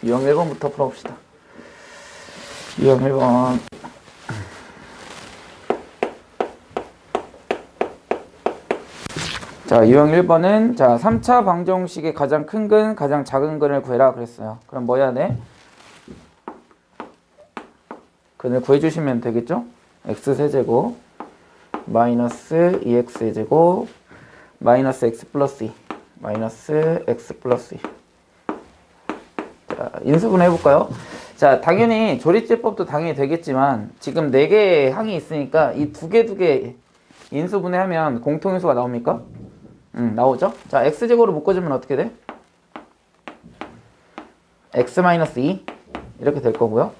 유형 1번부터 풀어봅시다. 유형 1번. 자, 유형 1번은 자 3차 방정식의 가장 큰 근, 가장 작은 근을 구해라 그랬어요. 그럼 뭐 해야 돼? 근을 구해주시면 되겠죠? x세제곱 마이너스 2x제곱 마이너스 x 플러스 2 마이너스 x 플러스 2. 자, 인수분 해볼까요? 자, 당연히 조립제법도 당연히 되겠지만 지금 4개의 항이 있으니까 이 두 개 인수분해 하면 공통인수가 나옵니까? 나오죠? 자, x제곱으로 묶어주면 어떻게 돼? x 마이너스 2 이렇게 될 거고요.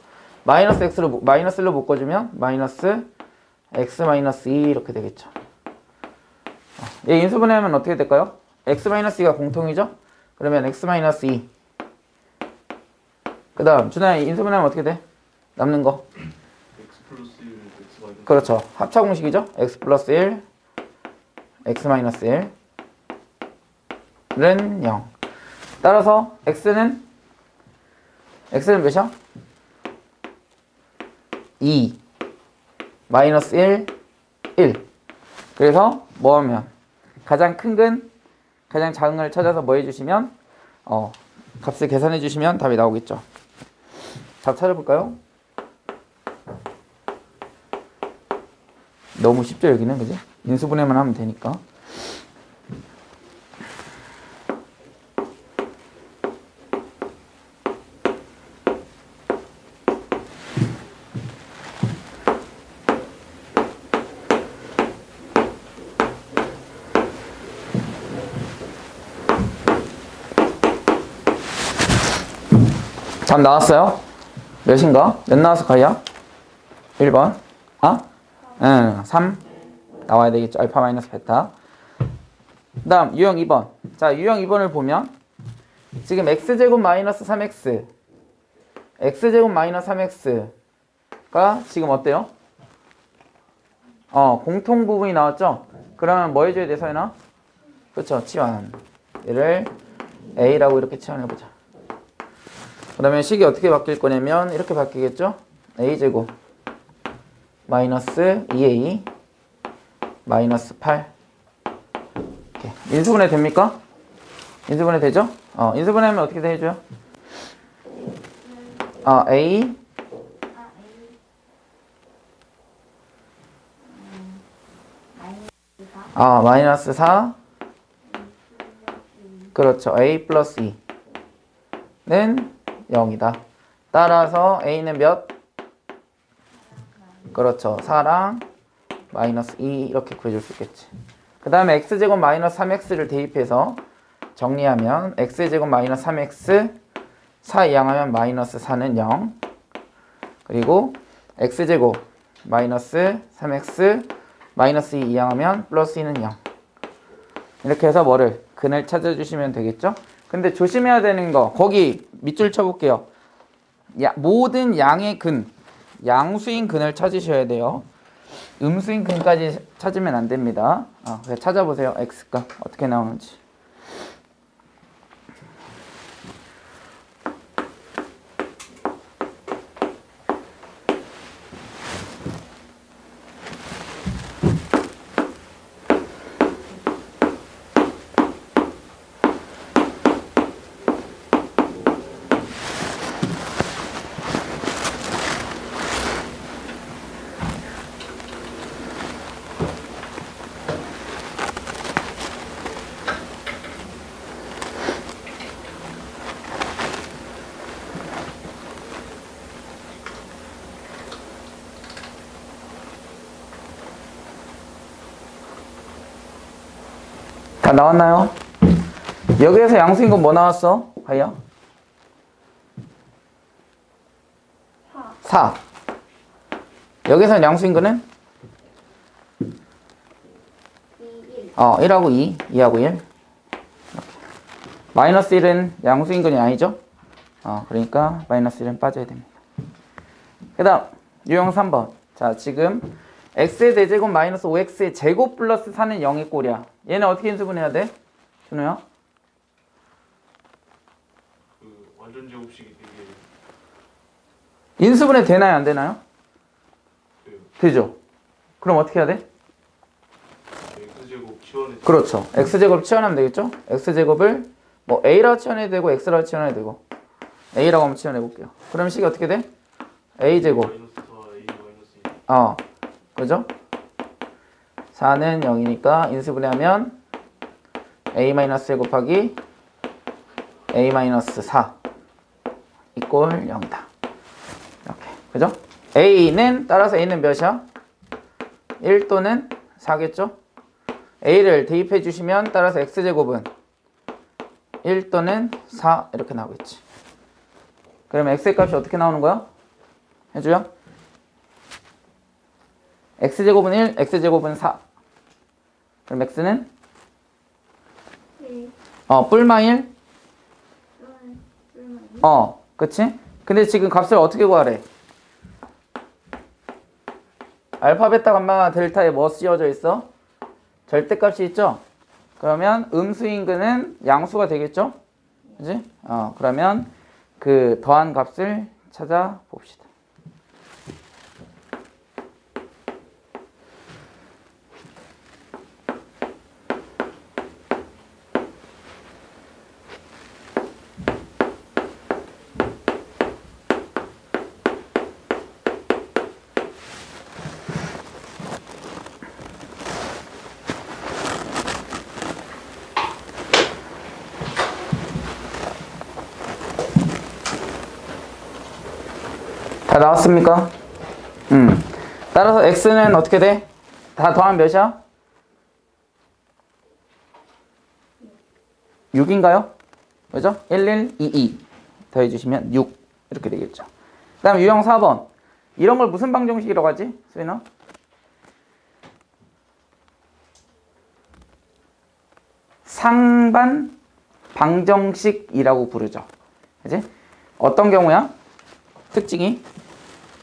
마이너스 1로 묶어주면 마이너스 x 마이너스 2 이렇게 되겠죠. 얘 인수분해하면 어떻게 될까요? x 마이너스 2가 공통이죠? 그러면 x 마이너스 2. 그 다음 준하야 인수분해하면 어떻게 돼? 남는 거 x 플러스 1, x 마이너스 그렇죠. 합차 공식이죠? x 플러스 1 x 마이너스 1은 0. 따라서 x는 몇이야? 2 마이너스 1 그래서 뭐 하면 가장 큰 근 가장 작은 걸 찾아서 뭐 해주시면 값을 계산해 주시면 답이 나오겠죠. 답 찾아볼까요? 너무 쉽죠 여기는, 그지? 인수분해만 하면 되니까. 답 나왔어요? 몇인가? 몇 나와서 가야? 1번. 아? 응, 3 나와야 되겠죠. 알파 마이너스 베타. 그 다음 유형 2번. 자, 유형 2번을 보면 지금 x제곱 마이너스 3x x제곱 마이너스 3x가 지금 어때요? 공통 부분이 나왔죠? 그러면 뭐 해줘야 돼, 서연아? 그렇죠, 치환. 얘를 a라고 이렇게 치환해보자. 그 다음에 식이 어떻게 바뀔 거냐면 이렇게 바뀌겠죠? a제곱 마이너스 2a 마이너스 8 이렇게. 인수분해 됩니까? 인수분해 되죠? 인수분해 하면 어떻게 해줘요? a 마이너스 4 그렇죠. a 플러스 2는 0이다. 따라서 a는 몇? 그렇죠. 4랑 마이너스 2 이렇게 구해줄 수 있겠지. 그 다음에 x제곱 마이너스 3x를 대입해서 정리하면 x제곱 마이너스 3x 4 이항하면 마이너스 4는 0. 그리고 x제곱 마이너스 3x 마이너스 2 이항하면 플러스 2는 0. 이렇게 해서 뭐를? 근을 찾아주시면 되겠죠? 근데 조심해야 되는 거, 거기 밑줄 쳐볼게요. 모든 양의 근, 양수인 근을 찾으셔야 돼요. 음수인 근까지 찾으면 안 됩니다. 그래서 찾아보세요. x값 어떻게 나오는지. 다 나왔나요? 여기에서 양수인 건 뭐 나왔어? 하이야? 4. 여기서 양수인 거는? 1하고 2, 2하고 1. 마이너스 1은 양수인 건이 아니죠? 그러니까 마이너스 1은 빠져야 됩니다. 그 다음 유형 3번. 자, 지금 x의 대제곱 마이너스 5x의 제곱 플러스 4는 0의 꼴이야. 얘는 어떻게 인수분해야 돼? 준호야? 그 완전 제곱식이 되게 인수분해 되나요? 안 되나요? 돼요. 되죠. 그럼 어떻게 해야 돼? x제곱 치환해. 그렇죠. x제곱 치환하면 되겠죠? x제곱을 뭐 a라고 치환해도 되고 x라고 치환해도 되고 a라고 한번 치환해 볼게요. 그럼 식이 어떻게 돼? a제곱 마이너스 4 a 마이너스 2. 그죠? 4는 0이니까 인수분해하면 a-1 곱하기 a-4 이꼴 0이다. 이렇게 그죠? a는 따라서 a는 몇이야? 1 또는 4겠죠? a를 대입해 주시면 따라서 x제곱은 1 또는 4 이렇게 나오겠지. 그럼 x의 값이 어떻게 나오는 거야? 해줘요? x제곱은 1, x제곱은 4. 그럼 x는? 뿔마 1? 그치? 근데 지금 값을 어떻게 구하래? 알파, 베타, 감마, 델타에 뭐 씌워져 있어? 절대값이 있죠? 그러면 음수인근은 양수가 되겠죠? 그지? 그러면 그 더한 값을 찾아봅시다. 다 나왔습니까? 따라서 x는 어떻게 돼? 다 더하면 몇이야? 6인가요? 그죠? 1, 1, 2, 2 더해주시면 6 이렇게 되겠죠. 그 다음 유형 4번 이런 걸 무슨 방정식이라고 하지? 수인아? 상반 방정식이라고 부르죠. 그지? 어떤 경우야? 특징이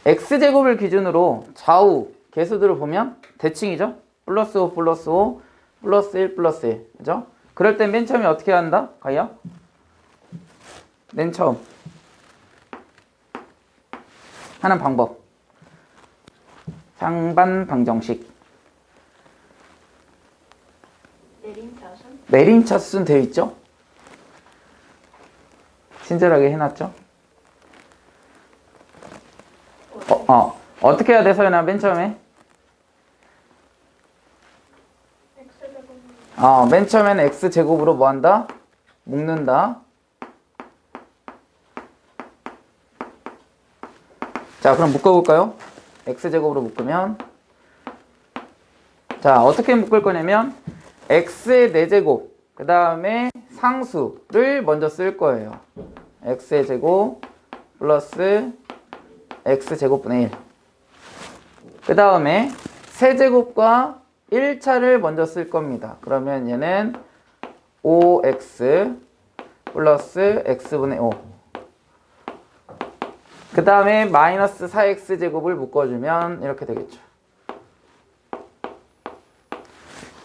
x제곱을 기준으로 좌우 개수들을 보면 대칭이죠. 플러스 5 플러스 5 플러스 1 플러스 1 그죠? 그럴 땐 맨 처음에 어떻게 한다? 가희야? 맨 처음 하는 방법 상반 방정식 내림차순 되어 있죠? 친절하게 해놨죠? 어떻게 해야 돼, 서연아, 맨 처음에? 맨 처음에는 x제곱으로 뭐 한다? 묶는다. 자, 그럼 묶어볼까요? x제곱으로 묶으면 자, 어떻게 묶을 거냐면 x의 4제곱 그 다음에 상수를 먼저 쓸 거예요. x의 제곱 플러스 x제곱분의 1 그 다음에 세제곱과 1차를 먼저 쓸 겁니다. 그러면 얘는 5x 플러스 x분의 5 그 다음에 마이너스 4x제곱을 묶어주면 이렇게 되겠죠.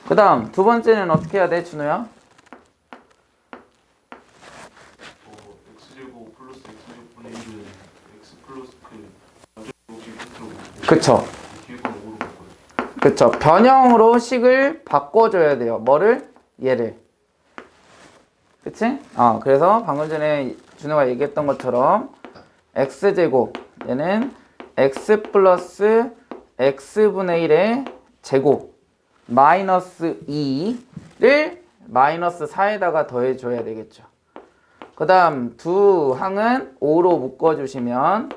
그 다음 두 번째는 어떻게 해야 돼, 준호야? x제곱 플러스 x제곱분의 1은 x 플러스 그 완전 제곱식 끝으로 그쵸. 뒤에 건 5로 바꿔요. 그쵸. 변형으로 식을 바꿔줘야 돼요. 뭐를? 얘를. 그치? 그래서 방금 전에 준호가 얘기했던 것처럼 x제곱 얘는 x 플러스 x분의 1의 제곱 마이너스 2를 마이너스 4에다가 더해줘야 되겠죠. 그 다음 두 항은 5로 묶어주시면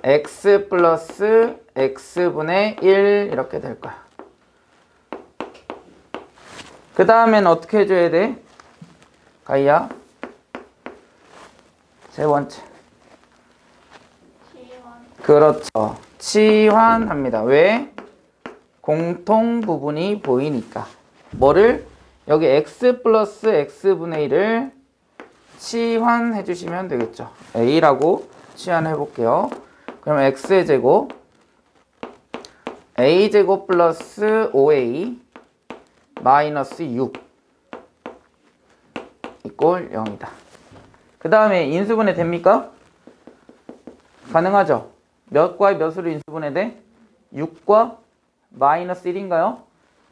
x 플러스 x분의 1 이렇게 될 거야. 그 다음엔 어떻게 해줘야 돼? 가희야? 세 번째. 그렇죠. 치환합니다. 왜? 공통 부분이 보이니까. 뭐를? 여기 x 플러스 x분의 1을 치환해 주시면 되겠죠. a라고 치환해 볼게요. 그럼 x의 제곱 a제곱 플러스 5a 마이너스 6 이꼴 0이다. 그 다음에 인수분해 됩니까? 가능하죠? 몇과 몇으로 인수분해 돼? 6과 마이너스 1인가요?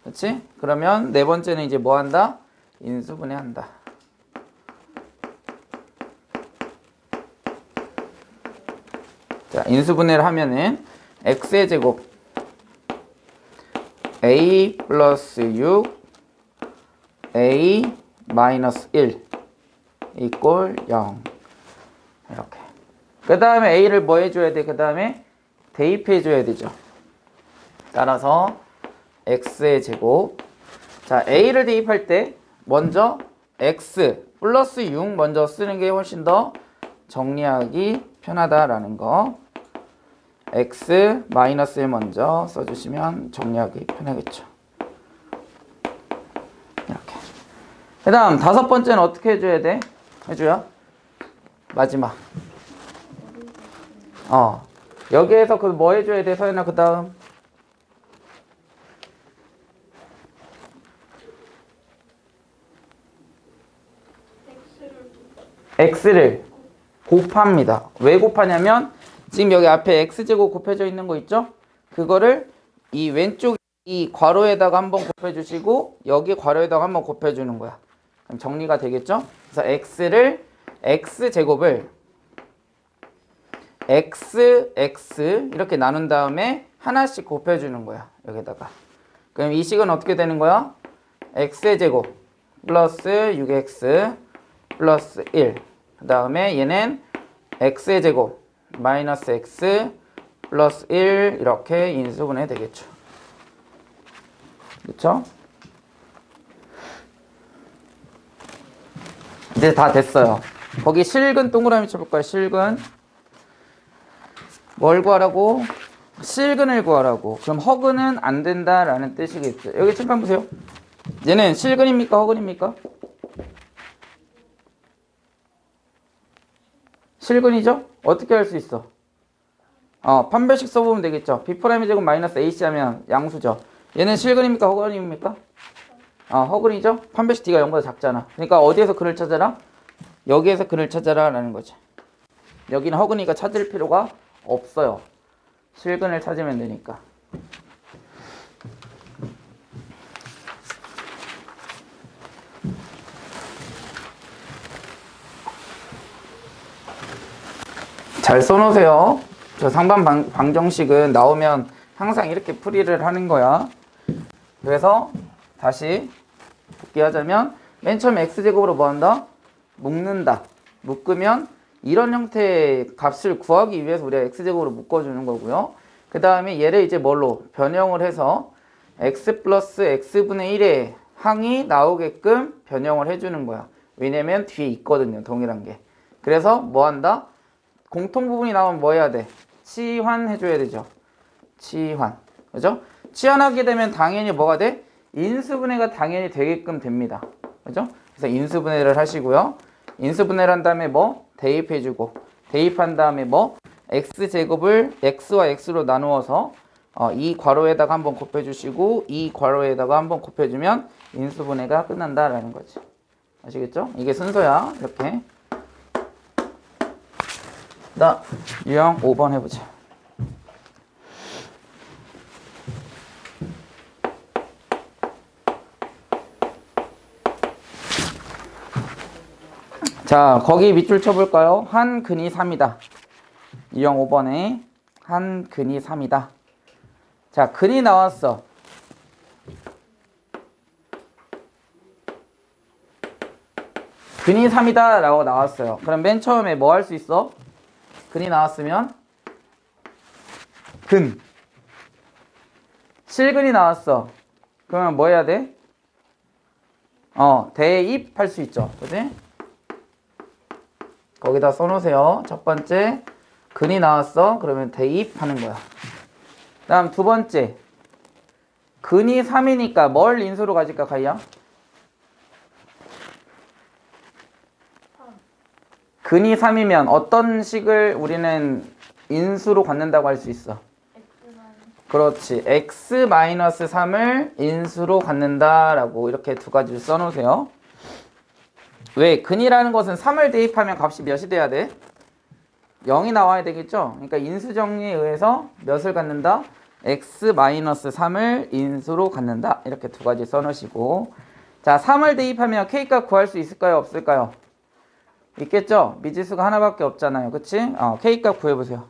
그렇지? 그러면 네 번째는 이제 뭐 한다? 인수분해 한다. 자, 인수분해를 하면은 x의 제곱 a 플러스 6 a 마이너스 1 이꼴 0 이렇게. 그 다음에 a를 뭐 해줘야 돼? 그 다음에 대입해줘야 되죠. 따라서 x의 제곱. 자, a를 대입할 때 먼저 x 플러스 6 먼저 쓰는 게 훨씬 더 정리하기 편하다라는 거. x 마이너스 1 먼저 써주시면 정리하기 편하겠죠. 이렇게. 그 다음 다섯 번째는 어떻게 해줘야 돼? 해줘야 마지막. 여기에서 그 뭐 해줘야 돼? 서연아, 그 다음 x를 곱합니다. 왜 곱하냐면 지금 여기 앞에 x제곱 곱해져 있는 거 있죠? 그거를 이 왼쪽 이 괄호에다가 한번 곱해주시고 여기 괄호에다가 한번 곱해주는 거야. 그럼 정리가 되겠죠? 그래서 x제곱을 x 이렇게 나눈 다음에 하나씩 곱해주는 거야. 여기다가. 그럼 이 식은 어떻게 되는 거야? x의 제곱 플러스 6x 플러스 1. 그 다음에 얘는 x의 제곱 마이너스 x 플러스 1 이렇게 인수분해 되겠죠. 그렇죠? 이제 다 됐어요. 거기 실근 동그라미 쳐볼까요? 실근. 뭘 구하라고? 실근을 구하라고. 그럼 허근은 안 된다라는 뜻이겠죠. 여기 칠판 보세요. 얘는 실근입니까? 허근입니까? 실근이죠? 어떻게 할 수 있어? 판별식 써보면 되겠죠. B'의 제곱 마이너스 AC 하면 양수죠. 얘는 실근입니까? 허근입니까? 허근이죠? 판별식 D가 0보다 작잖아. 그러니까 어디에서 근을 찾아라? 여기에서 근을 찾아라 라는 거지. 여기는 허근이니까 찾을 필요가 없어요. 실근을 찾으면 되니까. 잘 써놓으세요. 저 상반 방정식은 나오면 항상 이렇게 풀이를 하는 거야. 그래서 다시 복귀하자면 맨 처음에 x제곱으로 뭐 한다? 묶는다. 묶으면 이런 형태의 값을 구하기 위해서 우리가 x제곱으로 묶어주는 거고요. 그 다음에 얘를 이제 뭘로 변형을 해서 x 플러스 x분의 1의 항이 나오게끔 변형을 해주는 거야. 왜냐면 뒤에 있거든요. 동일한 게. 그래서 뭐 한다? 공통 부분이 나오면 뭐 해야 돼? 치환해줘야 되죠. 치환. 그죠? 치환하게 되면 당연히 뭐가 돼? 인수분해가 당연히 되게끔 됩니다. 그죠? 그래서 인수분해를 하시고요. 인수분해를 한 다음에 뭐? 대입해주고. 대입한 다음에 뭐? x제곱을 x와 x로 나누어서 이 괄호에다가 한번 곱해주시고 이 괄호에다가 한번 곱해주면 인수분해가 끝난다라는 거지. 아시겠죠? 이게 순서야. 이렇게. 나 유형 5번 해보자. 자, 거기 밑줄 쳐볼까요? 한 근이 3이다. 유형 5번에 한 근이 3이다. 자, 근이 나왔어. 근이 3이다 라고 나왔어요. 그럼 맨 처음에 뭐 할 수 있어? 근이 나왔으면 근. 실근이 나왔어. 그러면 뭐 해야 돼? 대입할 수 있죠. 그지? 거기다 써놓으세요. 첫 번째 근이 나왔어. 그러면 대입하는 거야. 다음 두 번째 근이 3이니까 뭘 인수로 가질까 가이야? 근이 3이면 어떤 식을 우리는 인수로 갖는다고 할 수 있어? 그렇지. x-3을 인수로 갖는다라고 이렇게 두 가지를 써놓으세요. 왜? 근이라는 것은 3을 대입하면 값이 몇이 돼야 돼? 0이 나와야 되겠죠? 그러니까 인수 정리에 의해서 몇을 갖는다? x-3을 인수로 갖는다. 이렇게 두 가지 써놓으시고, 자, 3을 대입하면 k값 구할 수 있을까요? 없을까요? 있겠죠? 미지수가 하나밖에 없잖아요. 그치? k값 구해보세요.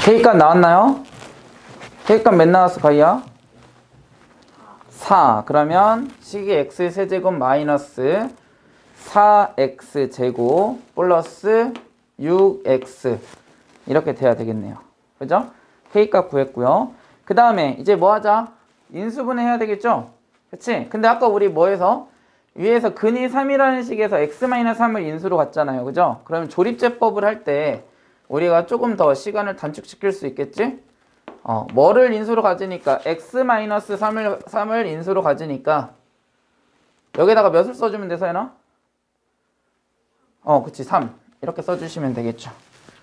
k값 나왔나요? k값 몇 나왔어, 가이야? 4. 그러면 식이 x 세제곱 마이너스 4x 제곱 플러스 6x 이렇게 돼야 되겠네요. 그죠? k값 구했고요. 그 다음에 이제 뭐 하자? 인수분해 해야 되겠죠? 그치? 근데 아까 우리 뭐 해서? 위에서 근이 3이라는 식에서 x-3을 인수로 갔잖아요. 그죠? 그러면 조립제법을 할 때 우리가 조금 더 시간을 단축시킬 수 있겠지? 뭐를 인수로 가지니까 x-3을 인수로 가지니까 여기다가 몇을 써주면 돼, 서연아? 그치, 3 이렇게 써주시면 되겠죠.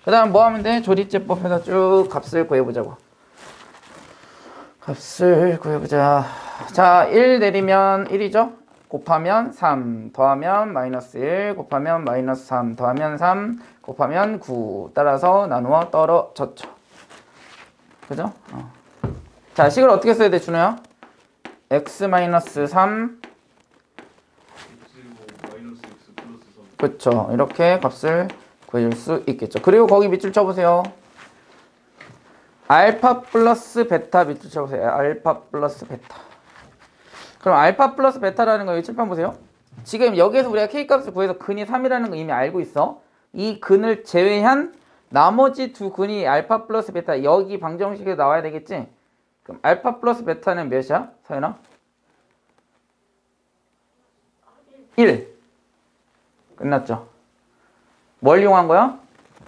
그 다음 뭐 하면 돼? 조립제법 해서 쭉 값을 구해보자고. 값을 구해보자. 자, 1 내리면 1이죠? 곱하면 3 더하면 마이너스 1 곱하면 마이너스 3 더하면 3 곱하면 9 따라서 나누어 떨어졌죠. 그죠? 자, 식을 어떻게 써야 돼, 준호야? x-3 x-x 플러스 3. 그쵸. 이렇게 값을 구해줄 수 있겠죠. 그리고 거기 밑줄 쳐보세요. 알파 플러스 베타 밑줄 쳐보세요. 알파 플러스 베타. 그럼 알파 플러스 베타라는 거 여기 칠판 보세요. 지금 여기에서 우리가 k값을 구해서 근이 3이라는 거 이미 알고 있어. 이 근을 제외한 나머지 두 근이 알파 플러스 베타 여기 방정식에 나와야 되겠지? 그럼 알파 플러스 베타는 몇이야? 서연아? 1. 끝났죠? 뭘 이용한 거야?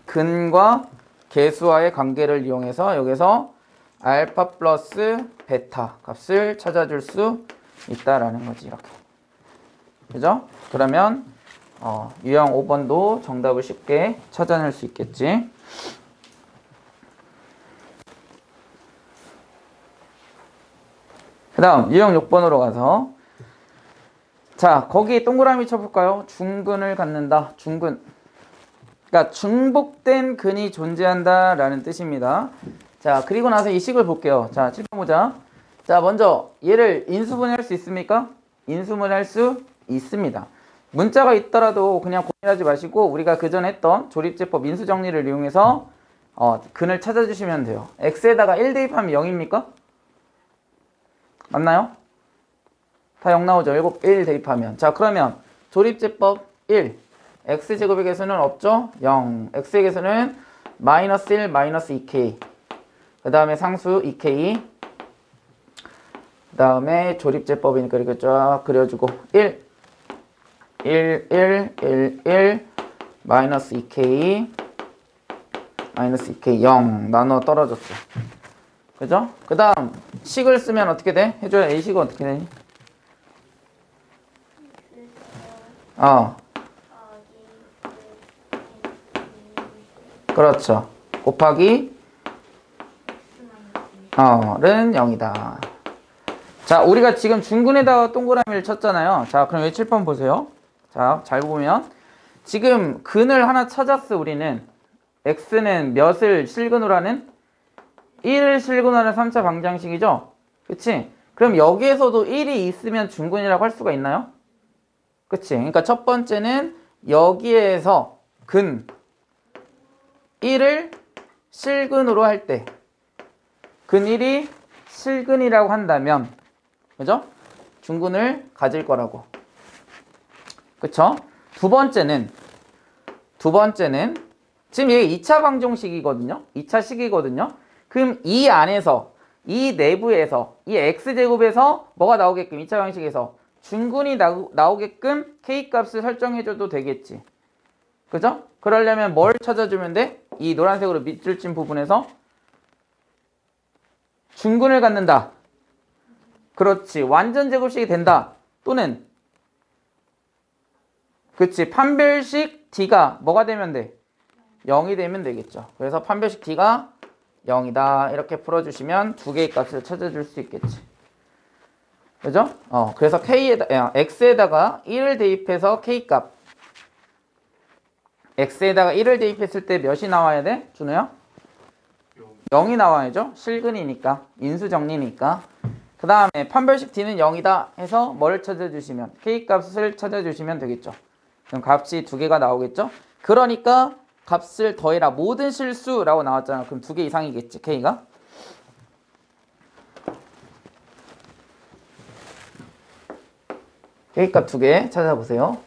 근과 계수와의 관계를 이용해서 여기서 알파 플러스 베타 값을 찾아줄 수 있다라는 거지. 이렇게. 그죠? 그러면 유형 5번도 정답을 쉽게 찾아낼 수 있겠지. 그 다음 유형 6번으로 가서 자, 거기 동그라미 쳐볼까요? 중근을 갖는다. 중근. 그러니까 중복된 근이 존재한다 라는 뜻입니다. 자, 그리고 나서 이 식을 볼게요. 자, 7번 보자. 자, 먼저 얘를 인수분해할 수 있습니까? 인수분해할 수 있습니다. 문자가 있더라도 그냥 고민하지 마시고 우리가 그전에 했던 조립제법 인수정리를 이용해서 근을 찾아주시면 돼요. x에다가 1 대입하면 0입니까? 맞나요? 다 0 나오죠. 1 대입하면. 자, 그러면 조립제법 1. x제곱의 개수는 없죠? 0. x의 개수는 마이너스 1, 마이너스 2k. 그 다음에 상수 2k. 그 다음에 조립제법이니까 이렇게 쫙 그려주고 1, 1, 1, 1, 1, 마이너스 2k, 마이너스 2k, 0 나눠 떨어졌죠. 그죠? 그 다음 식을 쓰면 어떻게 돼? 해줘야 a식은 어떻게 되니? 그렇죠. 곱하기 는 0이다. 자, 우리가 지금 중근에다가 동그라미를 쳤잖아요. 자, 그럼 여기 칠판 보세요. 자, 잘 보면 지금 근을 하나 찾았어. 우리는 x는 몇을 실근으로 하는? 1을 실근하는 3차 방정식이죠? 그치? 그럼 여기에서도 1이 있으면 중근이라고 할 수가 있나요? 그치? 그러니까 첫 번째는 여기에서 근 1을 실근으로 할 때 근 1이 실근이라고 한다면 그죠? 중근을 가질 거라고. 그쵸? 두 번째는 지금 이게 2차 방정식이거든요. 2차 식이거든요. 그럼 이 안에서 이 내부에서 이 x제곱에서 뭐가 나오게끔 2차 방식에서 중근이 나오게끔 k값을 설정해줘도 되겠지. 그죠? 그러려면 뭘 찾아주면 돼? 이 노란색으로 밑줄 친 부분에서 중근을 갖는다. 그렇지. 완전 제곱식이 된다. 또는 그치. 판별식 d가 뭐가 되면 돼? 0이 되면 되겠죠. 그래서 판별식 d가 0이다. 이렇게 풀어주시면 두 개의 값을 찾아줄 수 있겠지. 그죠? 그래서 x에다가 1을 대입해서 k값. x에다가 1을 대입했을 때 몇이 나와야 돼? 준호야? 0이 나와야죠. 실근이니까. 인수정리니까. 그 다음에 판별식 d는 0이다 해서 뭐를 찾아주시면 k값을 찾아주시면 되겠죠. 그럼 값이 두 개가 나오겠죠. 그러니까 값을 더해라. 모든 실수라고 나왔잖아. 그럼 두 개 이상이겠지. k가. k값 두 개 찾아보세요.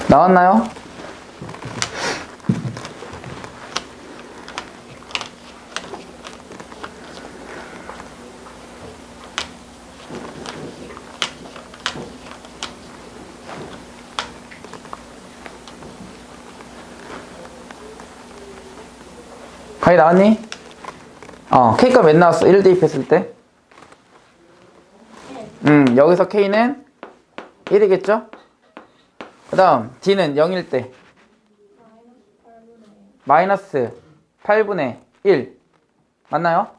나왔나요? 가위 나왔니? K값 몇 나왔어? 1 대입했을 때? 여기서 K는 1이겠죠? 그 다음 D는 0일 때 마이너스 8분의 1 맞나요?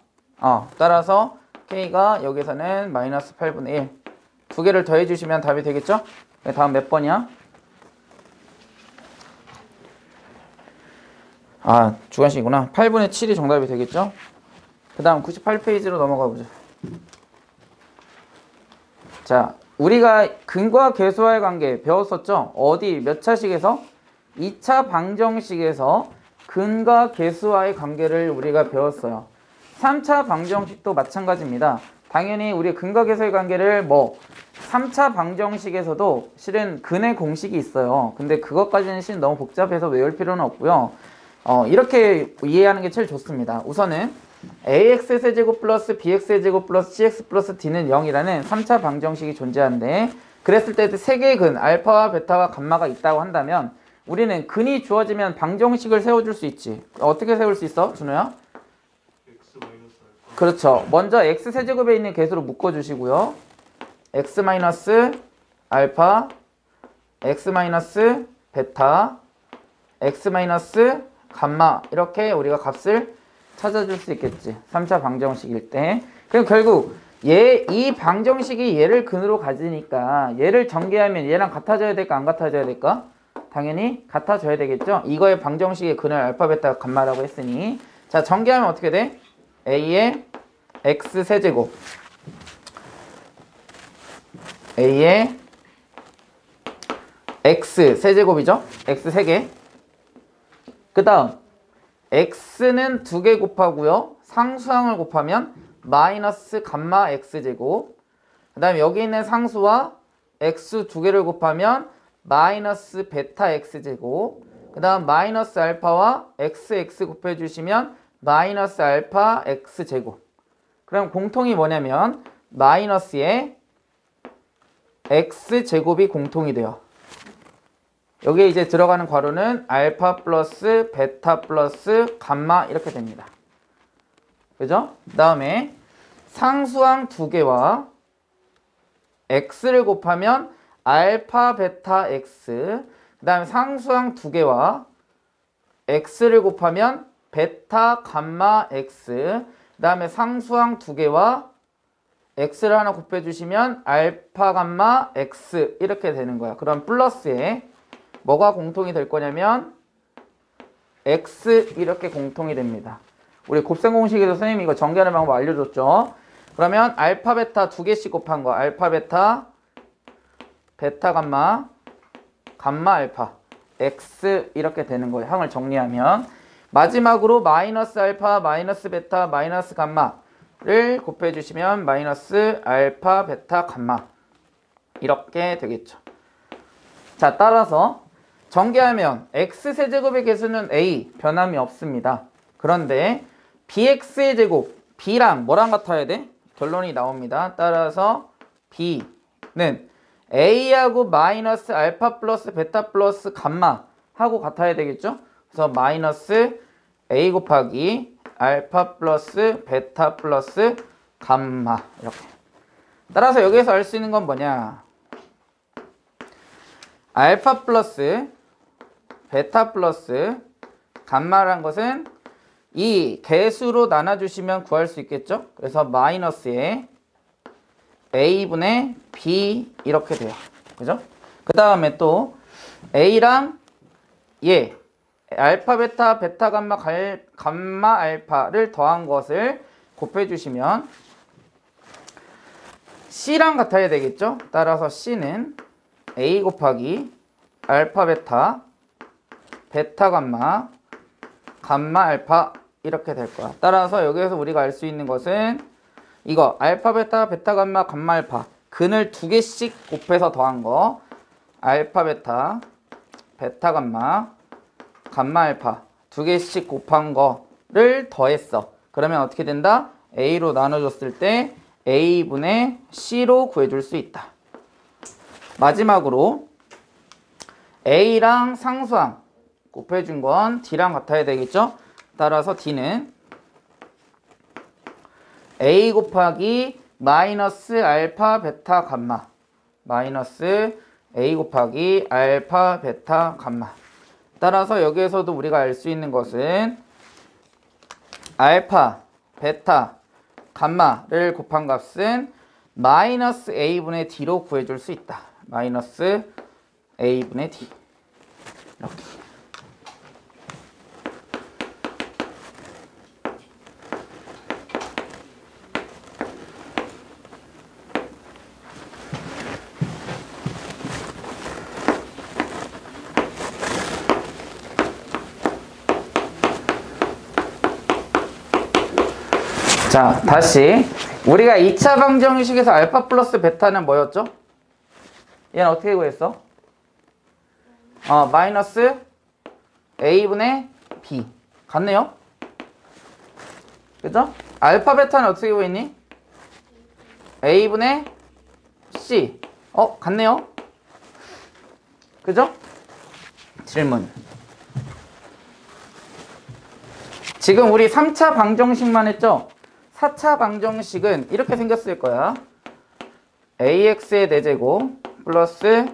따라서 K가 여기서는 마이너스 8분의 1 두 개를 더해주시면 답이 되겠죠? 다음 몇 번이야? 주관식이구나. 8분의 7이 정답이 되겠죠? 그 다음 98페이지로 넘어가 보자. 자, 우리가 근과 계수와의 관계 배웠었죠? 어디 몇 차식에서? 2차 방정식에서 근과 계수와의 관계를 우리가 배웠어요. 3차 방정식도 마찬가지입니다. 당연히 우리 근과 계수의 관계를 3차 방정식에서도 실은 근의 공식이 있어요. 근데 그것까지는 실은 너무 복잡해서 외울 필요는 없고요. 이렇게 이해하는 게 제일 좋습니다. 우선은 ax세제곱 플러스 bx세제곱 플러스 cx 플러스 d는 0이라는 3차 방정식이 존재하는데 그랬을 때 세 개의 근 알파와 베타와 감마가 있다고 한다면 우리는 근이 주어지면 방정식을 세워줄 수 있지. 어떻게 세울 수 있어? 준호야? x 마이너스 알파. 그렇죠. 먼저 x세제곱에 있는 개수로 묶어주시고요. x 마이너스 알파 x 마이너스 베타 x 마이너스 감마 이렇게 우리가 값을 찾아줄 수 있겠지. 3차 방정식일 때. 그럼 결국 이 방정식이 얘를 근으로 가지니까 얘를 전개하면 얘랑 같아져야 될까 안 같아져야 될까? 당연히 같아져야 되겠죠. 이거의 방정식의 근을 알파 베타 감마라고 했으니 자 전개하면 어떻게 돼? a의 x세제곱 a의 x세제곱이죠. x 3개 그 다음 x는 2개 곱하고요. 상수항을 곱하면 마이너스 감마 x제곱. 그 다음에 여기 있는 상수와 x 두 개를 곱하면 마이너스 베타 x제곱. 그 다음 마이너스 알파와 x 곱해주시면 마이너스 알파 x제곱. 그럼 공통이 뭐냐면 마이너스에 x제곱이 공통이 돼요. 여기에 이제 들어가는 괄호는 알파 플러스 베타 플러스 감마 이렇게 됩니다. 그죠? 그 다음에 상수항 두 개와 x를 곱하면 알파 베타 x. 그 다음에 상수항 두 개와 x를 곱하면 베타 감마 x. 그 다음에 상수항 두 개와 x를 하나 곱해주시면 알파 감마 x 이렇게 되는 거야. 그럼 플러스에 뭐가 공통이 될 거냐면 x 이렇게 공통이 됩니다. 우리 곱셈 공식에서 선생님이 이거 전개하는 방법 알려줬죠. 그러면 알파 베타 두 개씩 곱한 거 알파 베타 베타 감마 감마 알파 x 이렇게 되는 거예요. 항을 정리하면 마지막으로 마이너스 알파 마이너스 베타 마이너스 감마를 곱해주시면 마이너스 알파 베타 감마 이렇게 되겠죠. 자, 따라서 전개하면 x세제곱의 개수는 a 변함이 없습니다. 그런데 bx의 제곱 b랑 뭐랑 같아야 돼? 결론이 나옵니다. 따라서 b는 a하고 마이너스 알파 플러스 베타 플러스 감마 하고 같아야 되겠죠? 그래서 마이너스 a 곱하기 알파 플러스 베타 플러스 감마 이렇게. 따라서 여기에서 알 수 있는 건 뭐냐? 알파 플러스 베타 플러스 감마란 것은 이 개수로 나눠주시면 구할 수 있겠죠? 그래서 마이너스에 a분의 b 이렇게 돼요. 그죠? 그 다음에 또 a랑 얘 알파 베타 베타 감마 감마 알파를 더한 것을 곱해주시면 c랑 같아야 되겠죠? 따라서 c는 a 곱하기 알파 베타 베타 감마 감마 알파 이렇게 될 거야. 따라서 여기에서 우리가 알 수 있는 것은 이거 알파 베타 베타 감마 감마 알파 근을 두 개씩 곱해서 더한 거 알파 베타 베타 감마 감마 알파 두 개씩 곱한 거를 더했어. 그러면 어떻게 된다? a로 나눠줬을 때 a분의 c로 구해줄 수 있다. 마지막으로 a랑 상수항 곱해준 건 d랑 같아야 되겠죠? 따라서 d는 a 곱하기 마이너스 알파 베타 감마 마이너스 a 곱하기 알파 베타 감마. 따라서 여기에서도 우리가 알 수 있는 것은 알파 베타 감마를 곱한 값은 마이너스 a분의 d로 구해줄 수 있다. 마이너스 a분의 d 이렇게. 자, 다시 우리가 2차 방정식에서 알파 플러스 베타는 뭐였죠? 얘는 어떻게 구했어? 마이너스 a분의 b 같네요? 그죠? 알파 베타는 어떻게 구했니? a분의 c 같네요? 그죠? 질문. 지금 우리 3차 방정식만 했죠? 4차 방정식은 이렇게 생겼을 거야. ax의 4제곱 플러스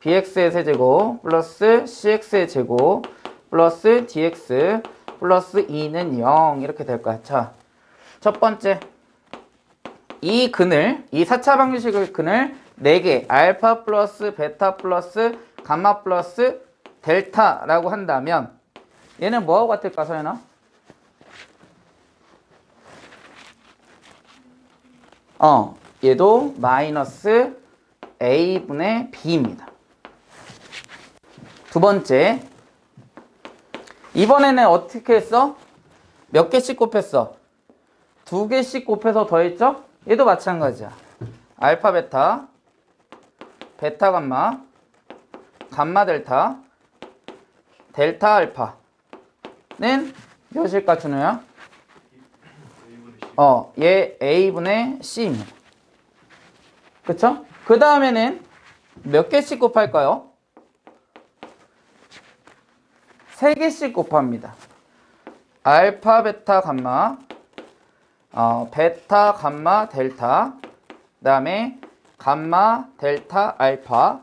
bx의 세제곱 플러스 cx의 제곱 플러스 dx 플러스 2는 0 이렇게 될 거야. 자, 첫 번째 이 4차 방정식의 근을 4개 알파 플러스 베타 플러스 감마 플러스 델타라고 한다면 얘는 뭐하고 같을까, 서연아? 얘도 마이너스 a분의 b입니다. 두 번째, 이번에는 어떻게 했어? 몇 개씩 곱했어? 두 개씩 곱해서 더했죠? 얘도 마찬가지야. 알파 베타, 베타 감마, 감마 델타, 델타 알파는 몇일까 준호야? 얘 A분의 C입니다. 그쵸? 그 다음에는 몇 개씩 곱할까요? 세 개씩 곱합니다. 알파 베타 감마, 베타 감마 델타, 그 다음에 감마 델타 알파,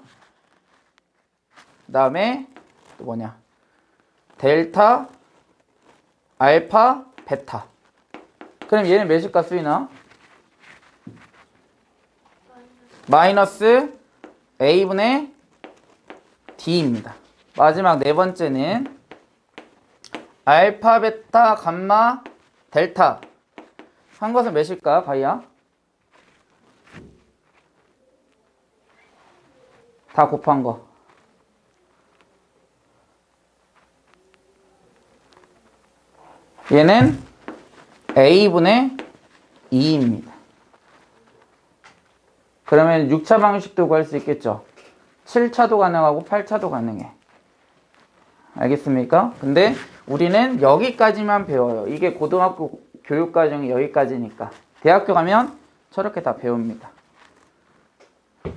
그 다음에 또 뭐냐, 델타 알파 베타. 그럼 얘는 몇일까 수인아? 마이너스 A분의 D입니다. 마지막 네 번째는 알파 베타 감마 델타 한 것은 몇일까 가희야? 다 곱한 거. 얘는 A분의 2입니다. 그러면 6차 방식도 구할 수 있겠죠. 7차도 가능하고 8차도 가능해. 알겠습니까? 근데 우리는 여기까지만 배워요. 이게 고등학교 교육과정이 여기까지니까. 대학교 가면 저렇게 다 배웁니다.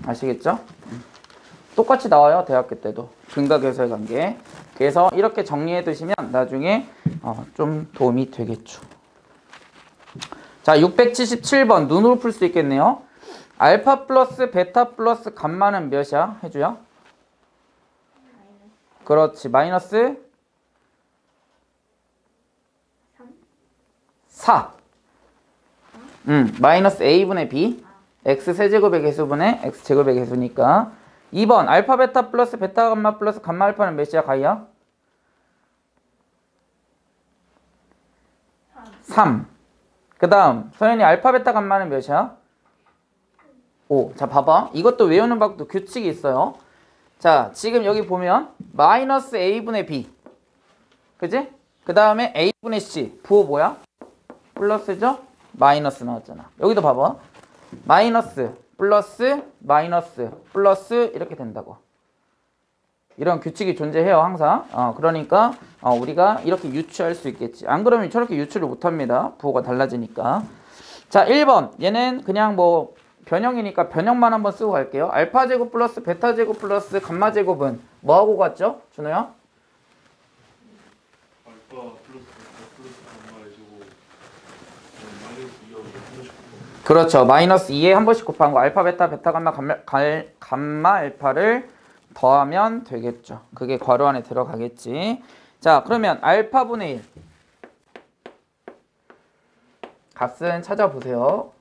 아시겠죠? 똑같이 나와요. 대학교 때도. 근각계수의 관계. 그래서 이렇게 정리해 두시면 나중에 좀 도움이 되겠죠. 자, 677번 눈으로 풀 수 있겠네요. 알파 플러스 베타 플러스 감마는 몇이야? 해줘요. 그렇지. 마이너스 4. 마이너스 A분의 B. X 세제곱의 개수분의 X 제곱의 개수니까. 2번 알파 베타 플러스 베타 감마 플러스 감마 알파는 몇이야 가희야? 3. 그 다음 서연이 알파 베타 감마는 몇이야? 5. 자 봐봐. 이것도 외우는 방법도 규칙이 있어요. 자 지금 여기 보면 마이너스 A분의 B. 그지? 그 다음에 A분의 C. 부호 뭐야? 플러스죠? 마이너스 나왔잖아. 여기도 봐봐. 마이너스 플러스 마이너스 플러스 이렇게 된다고. 이런 규칙이 존재해요 항상. 그러니까 우리가 이렇게 유추할 수 있겠지. 안 그러면 저렇게 유추를 못합니다. 부호가 달라지니까. 자 1번 얘는 그냥 뭐 변형이니까 변형만 한번 쓰고 갈게요. 알파 제곱 플러스 베타 제곱 플러스 감마 제곱은 뭐하고 같죠? 준호야? 알파 플러스 베타 플러스 감마의 제곱 마이너스 2하고 한 번씩 곱하고. 그렇죠. 마이너스 2에 한 번씩 곱한 거. 알파 베타 베타 감마 감마 알파를 더하면 되겠죠. 그게 괄호 안에 들어가겠지. 자 그러면 알파분의 1 값은 찾아보세요.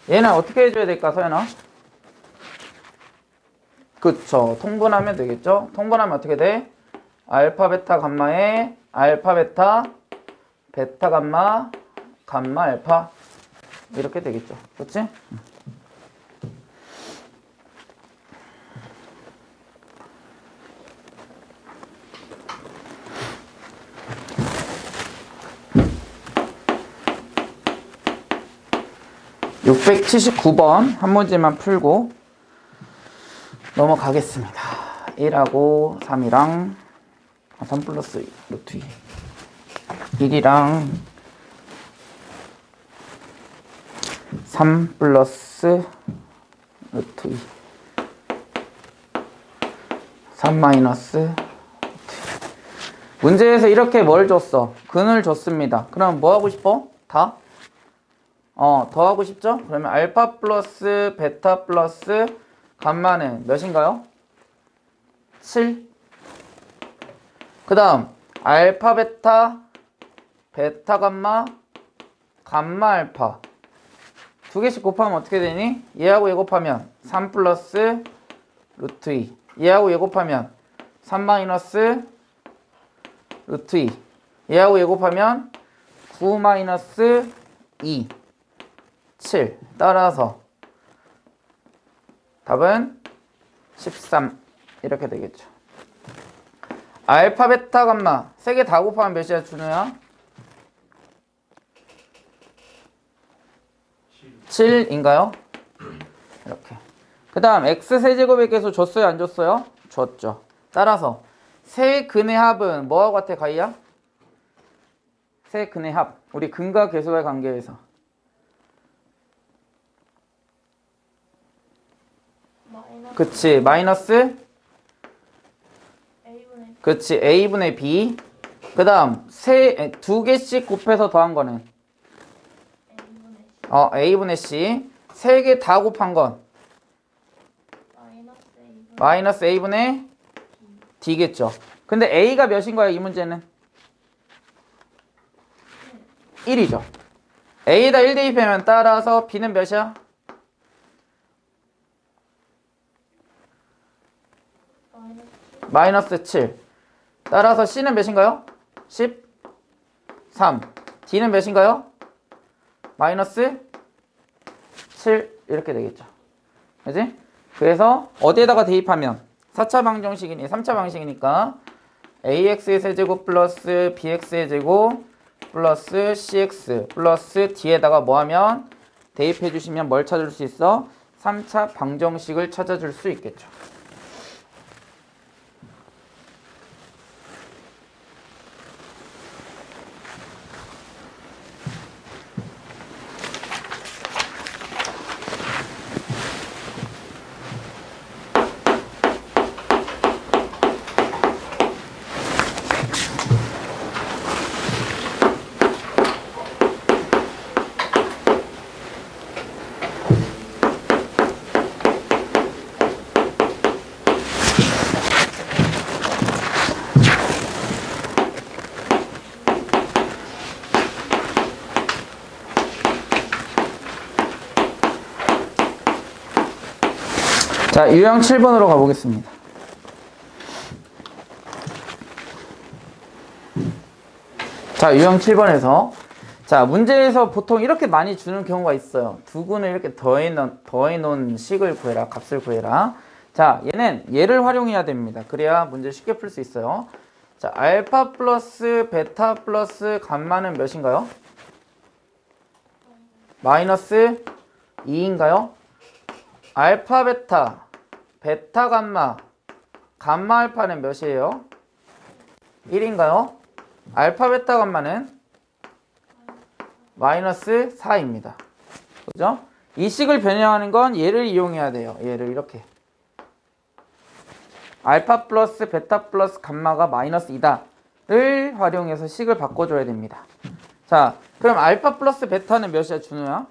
얘는 어떻게 해줘야 될까 서연아? 그쵸. 통분하면 되겠죠. 통분하면 어떻게 돼? 알파 베타 감마에 알파 베타 베타 감마 감마 알파 이렇게 되겠죠. 그렇지? (679번) 한 문제만 풀고 넘어가겠습니다. 1하고 3이랑 3 플러스 루트 2 1이랑 3 플러스 루트 2 3 마이너스 루트 2. 문제에서 이렇게 뭘 줬어? 근을 줬습니다. 그럼 뭐 하고 싶어? 다? 더 하고 싶죠? 그러면 알파 플러스 베타 플러스 감마는 몇인가요? 7. 그 다음 알파 베타 베타 감마 감마 알파 두 개씩 곱하면 어떻게 되니? 얘하고 얘 곱하면 3 플러스 루트 2 얘하고 얘 곱하면 3 마이너스 루트 2 얘하고 얘 곱하면 9 마이너스 2 7. 따라서 답은 13 이렇게 되겠죠. 알파 베타 감마 세 개 다 곱하면 몇이야 준호야? 7인가요? 이렇게. 그 다음 x 세제곱의 계수 줬어요 안 줬어요? 줬죠. 따라서 세 근의 합은 뭐와 같아 가이야? 세 근의 합. 우리 근과 계수의 관계에서 마이너스 그치 마이너스 A분의 그치 a분의 b. 그 다음 두 개씩 곱해서 더한 거는 A분의 C a분의 c. 세 개 다 곱한 건 마이너스 A분의 마이너스 a분의 d겠죠. 근데 a가 몇인 거야 이 문제는? 1이죠. a에다 1 대입하면 따라서 b는 몇이야? 마이너스 7. 따라서 c는 몇인가요? 13. d는 몇인가요? 마이너스 7 이렇게 되겠죠. 그지? 그래서 어디에다가 대입하면 4차 방정식이니 3차 방식이니까 ax의 세제곱 플러스 bx의 제곱 플러스 cx 플러스 d에다가 뭐 하면 대입해 주시면 뭘 찾을 수 있어? 3차 방정식을 찾아줄 수 있겠죠. 자, 유형 7번으로 가보겠습니다. 자, 유형 7번에서 자, 문제에서 보통 이렇게 많이 주는 경우가 있어요. 두 근을 이렇게 더해놓은 식을 구해라, 값을 구해라. 자, 얘를 활용해야 됩니다. 그래야 문제 쉽게 풀 수 있어요. 자, 알파 플러스 베타 플러스 감마는 몇인가요? 마이너스 2인가요? 알파 베타, 베타 감마, 감마 알파는 몇이에요? 1인가요? 알파 베타 감마는 마이너스 4입니다. 그죠? 이 식을 변형하는 건 얘를 이용해야 돼요. 얘를 이렇게. 알파 플러스 베타 플러스 감마가 마이너스 2다를 활용해서 식을 바꿔줘야 됩니다. 자, 그럼 알파 플러스 베타는 몇이야, 준호야?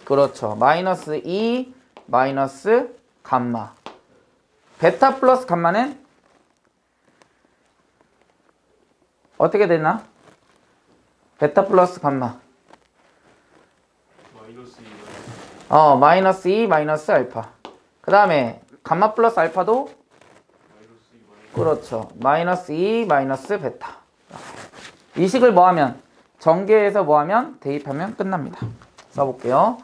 그렇죠. 마이너스 2, 마이너스 감마. 베타 플러스 감마는 어떻게 되나? 베타 플러스 감마. 마이너스 2, 마이너스 알파. 그 다음에 감마 플러스 알파도 그렇죠. 마이너스 2, 마이너스 베타. 이 식을 뭐하면? 전개해서 뭐하면? 대입하면 끝납니다. 써볼게요.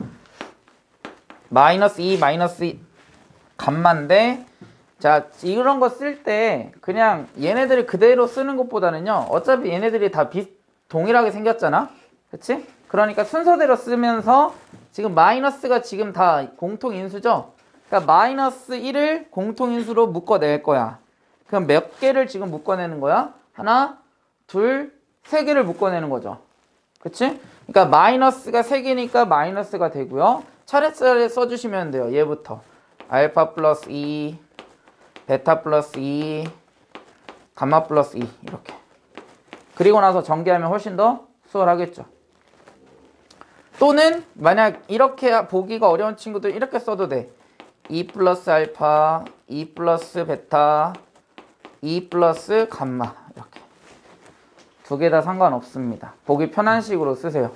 마이너스 2, 마이너스 감마인데 자, 이런 거 쓸 때 그냥 얘네들을 그대로 쓰는 것보다는요, 어차피 얘네들이 다 동일하게 생겼잖아. 그치? 그러니까 순서대로 쓰면서 지금 마이너스가 지금 다 공통인수죠? 그러니까 마이너스 1을 공통인수로 묶어낼 거야. 그럼 몇 개를 지금 묶어내는 거야? 하나, 둘, 세 개를 묶어내는 거죠. 그치? 그러니까 마이너스가 3개니까 마이너스가 되고요. 차례차례 써주시면 돼요. 얘부터 알파 플러스 2, 베타 플러스 2, 감마 플러스 2 이렇게. 그리고 나서 전개하면 훨씬 더 수월하겠죠. 또는 만약 이렇게 보기가 어려운 친구들 이렇게 써도 돼. 2 플러스 알파, 2 플러스 베타, 2 플러스 감마 이렇게. 두 개 다 상관없습니다. 보기 편한 식으로 쓰세요.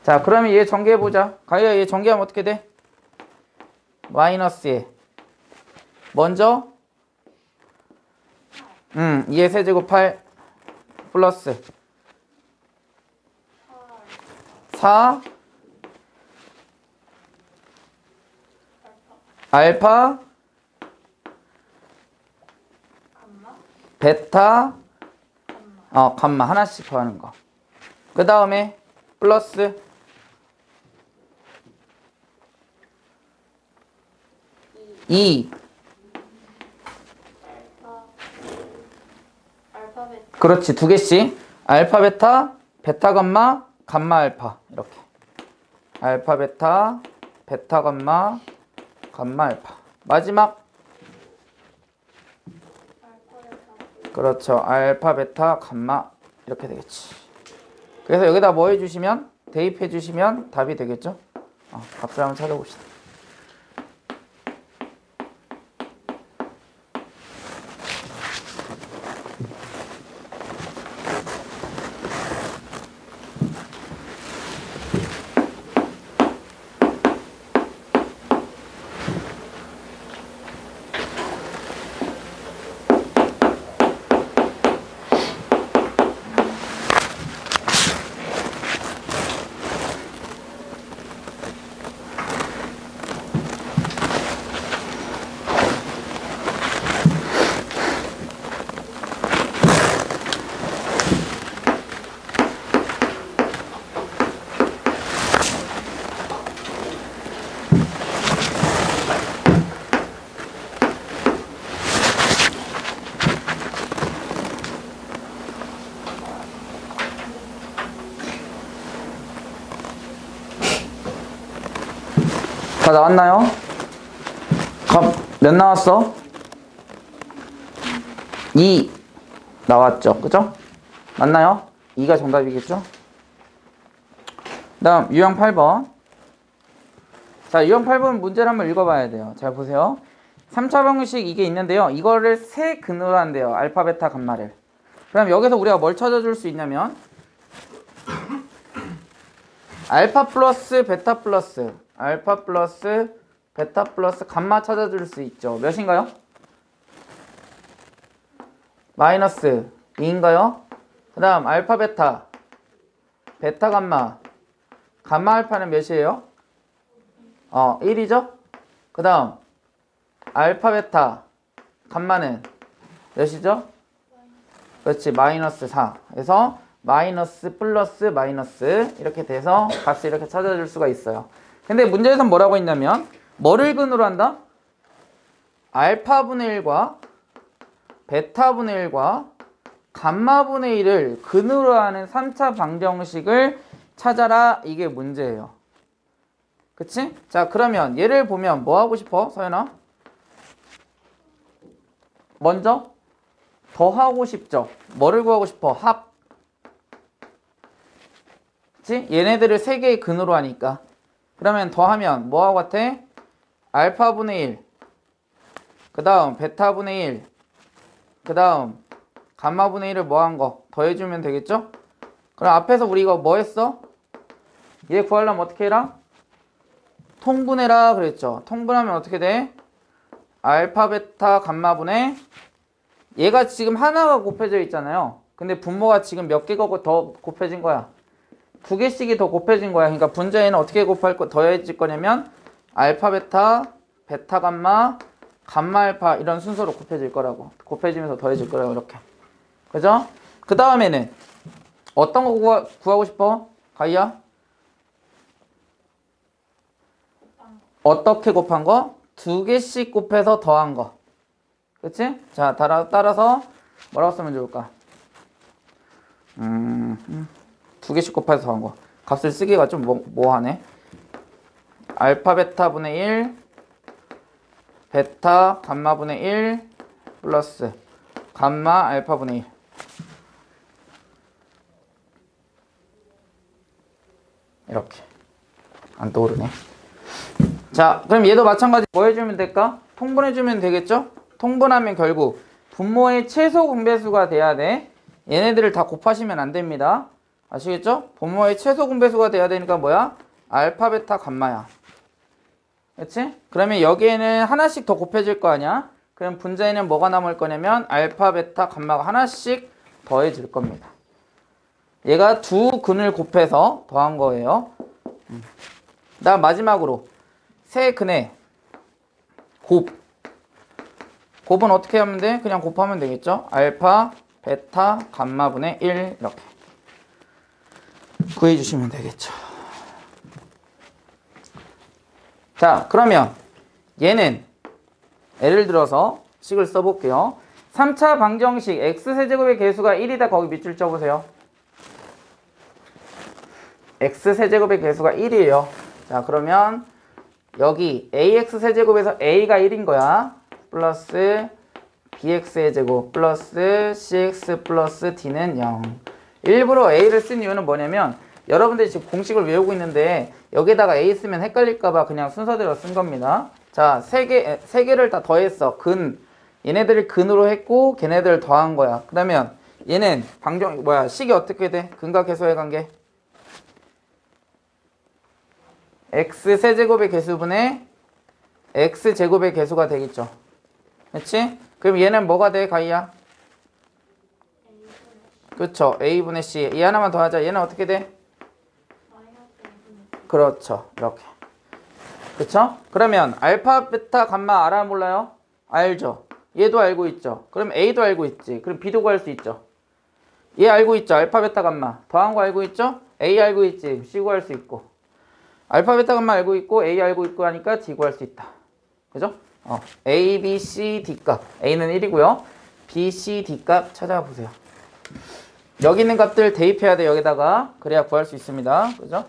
자, 그러면 얘 전개해보자. 가희야, 얘 전개하면 어떻게 돼? 마이너스에 먼저 2의 세제곱 8 플러스 4 알파 감마 베타 감마 하나씩 더하는 거. 그 다음에 플러스 이. 알파 베타 그렇지, 두 개씩. 알파 베타, 베타 감마, 감마 알파. 이렇게. 알파 베타, 베타 감마, 감마 알파. 마지막. 알파 베타 그렇죠. 알파 베타 감마. 이렇게 되겠지. 그래서 여기다 뭐 해주시면, 대입해 주시면 답이 되겠죠. 값을 한번 찾아봅시다. 다 나왔나요? 값 몇 나왔어? 2 나왔죠. 그죠? 맞나요? 2가 정답이겠죠? 그 다음 유형 8번. 자, 유형 8번 문제를 한번 읽어봐야 돼요. 잘 보세요. 3차 방정식 이게 있는데요. 이거를 세 근으로 한대요. 알파, 베타, 감마를. 그럼 여기서 우리가 뭘 찾아줄 수 있냐면 알파 플러스 베타 플러스 알파 플러스 베타 플러스 감마 찾아줄 수 있죠. 몇인가요? 마이너스 2인가요? 그 다음 알파 베타 베타 감마 감마 알파는 몇이에요? 1이죠? 그 다음 알파 베타 감마는 몇이죠? 그렇지, 마이너스 4. 그래서 마이너스 플러스 마이너스 이렇게 돼서 값을 이렇게 찾아줄 수가 있어요. 근데 문제에서는 뭐라고 했냐면 뭐를 근으로 한다? 알파분의 1과 베타분의 1과 감마분의 1을 근으로 하는 3차 방정식을 찾아라. 이게 문제예요. 그치? 자, 그러면 얘를 보면 뭐 하고 싶어? 서연아? 먼저 더하고 싶죠? 뭐를 구하고 싶어? 합. 그치? 얘네들을 3개의 근으로 하니까. 그러면 더하면 뭐하고 같아? 알파분의 1, 그 다음 베타분의 1, 그 다음 감마분의 1을 뭐 한 거 더해주면 되겠죠? 그럼 앞에서 우리 이거 뭐 했어? 얘 구하려면 어떻게 해라? 통분해라 그랬죠? 통분하면 어떻게 돼? 알파, 베타, 감마분의 얘가 지금 하나가 곱해져 있잖아요. 근데 분모가 지금 몇 개가 더 곱해진 거야? 2개씩이 더 곱해진 거야. 그러니까 분자에는 어떻게 더해질 거냐면 알파, 베타, 베타, 감마, 감마, 알파 이런 순서로 곱해질 거라고. 곱해지면서 더해질 거라고 이렇게. 그죠? 그 다음에는 어떤 거 구하고 싶어? 가희야? 어떻게 곱한 거? 2개씩 곱해서 더한 거. 그치? 자, 따라서 뭐라고 쓰면 좋을까? 2개씩 곱해서 더한 거. 값을 쓰기가 좀 뭐하네. 알파 베타분의 1 베타 감마분의 1 플러스 감마 알파분의 1 이렇게. 안 떠오르네. 자, 그럼 얘도 마찬가지 뭐 해주면 될까? 통분해주면 되겠죠? 통분하면 결국 분모의 최소 공배수가 돼야 돼. 얘네들을 다 곱하시면 안 됩니다. 아시겠죠? 분모의 최소 공배수가 돼야 되니까 뭐야? 알파, 베타, 감마야. 그렇지? 그러면 여기에는 하나씩 더 곱해질 거 아니야? 그럼 분자에는 뭐가 남을 거냐면 알파, 베타, 감마가 하나씩 더해질 겁니다. 얘가 두 근을 곱해서 더한 거예요. 그다음 마지막으로 세 근의 곱은 어떻게 하면 돼? 그냥 곱하면 되겠죠? 알파, 베타 감마분의 1 이렇게 구해주시면 되겠죠. 자, 그러면 얘는 예를 들어서 식을 써볼게요. 3차 방정식 x세제곱의 개수가 1이다. 거기 밑줄 쳐보세요. x세제곱의 개수가 1이에요. 자, 그러면 여기 ax세제곱에서 a가 1인 거야. 플러스 bx의 제곱 플러스 cx 플러스 d는 0. 일부러 a를 쓴 이유는 뭐냐면 여러분들이 지금 공식을 외우고 있는데 여기다가 a 쓰면 헷갈릴까봐 그냥 순서대로 쓴 겁니다. 자, 세 개를 다 더했어. 얘네들을 근으로 했고 걔네들을 더한 거야. 그러면 얘는 식이 어떻게 돼? 근과 계수의 관계. x세제곱의 개수분의 x제곱의 개수가 되겠죠. 그렇지? 그럼 얘는 뭐가 돼, 가희야? 그렇죠. a분의 c. 이 하나만 더 하자. 얘는 어떻게 돼? 그렇죠. 이렇게. 그렇죠? 그러면 알파, 베타, 감마 알아 몰라요? 알죠. 얘도 알고 있죠. 그럼 a도 알고 있지. 그럼 b도 구할 수 있죠. 얘 알고 있죠. 알파, 베타, 감마. 더한 거 알고 있죠? a 알고 있지. c 구할 수 있고. 알파, 베타, 감마 알고 있고 a 알고 있고 하니까 d 구할 수 있다. 그죠? a, b, c, d 값. a는 1이고요. b, c, d 값 찾아보세요. 여기 있는 값들 대입해야 돼. 여기다가. 그래야 구할 수 있습니다. 그죠?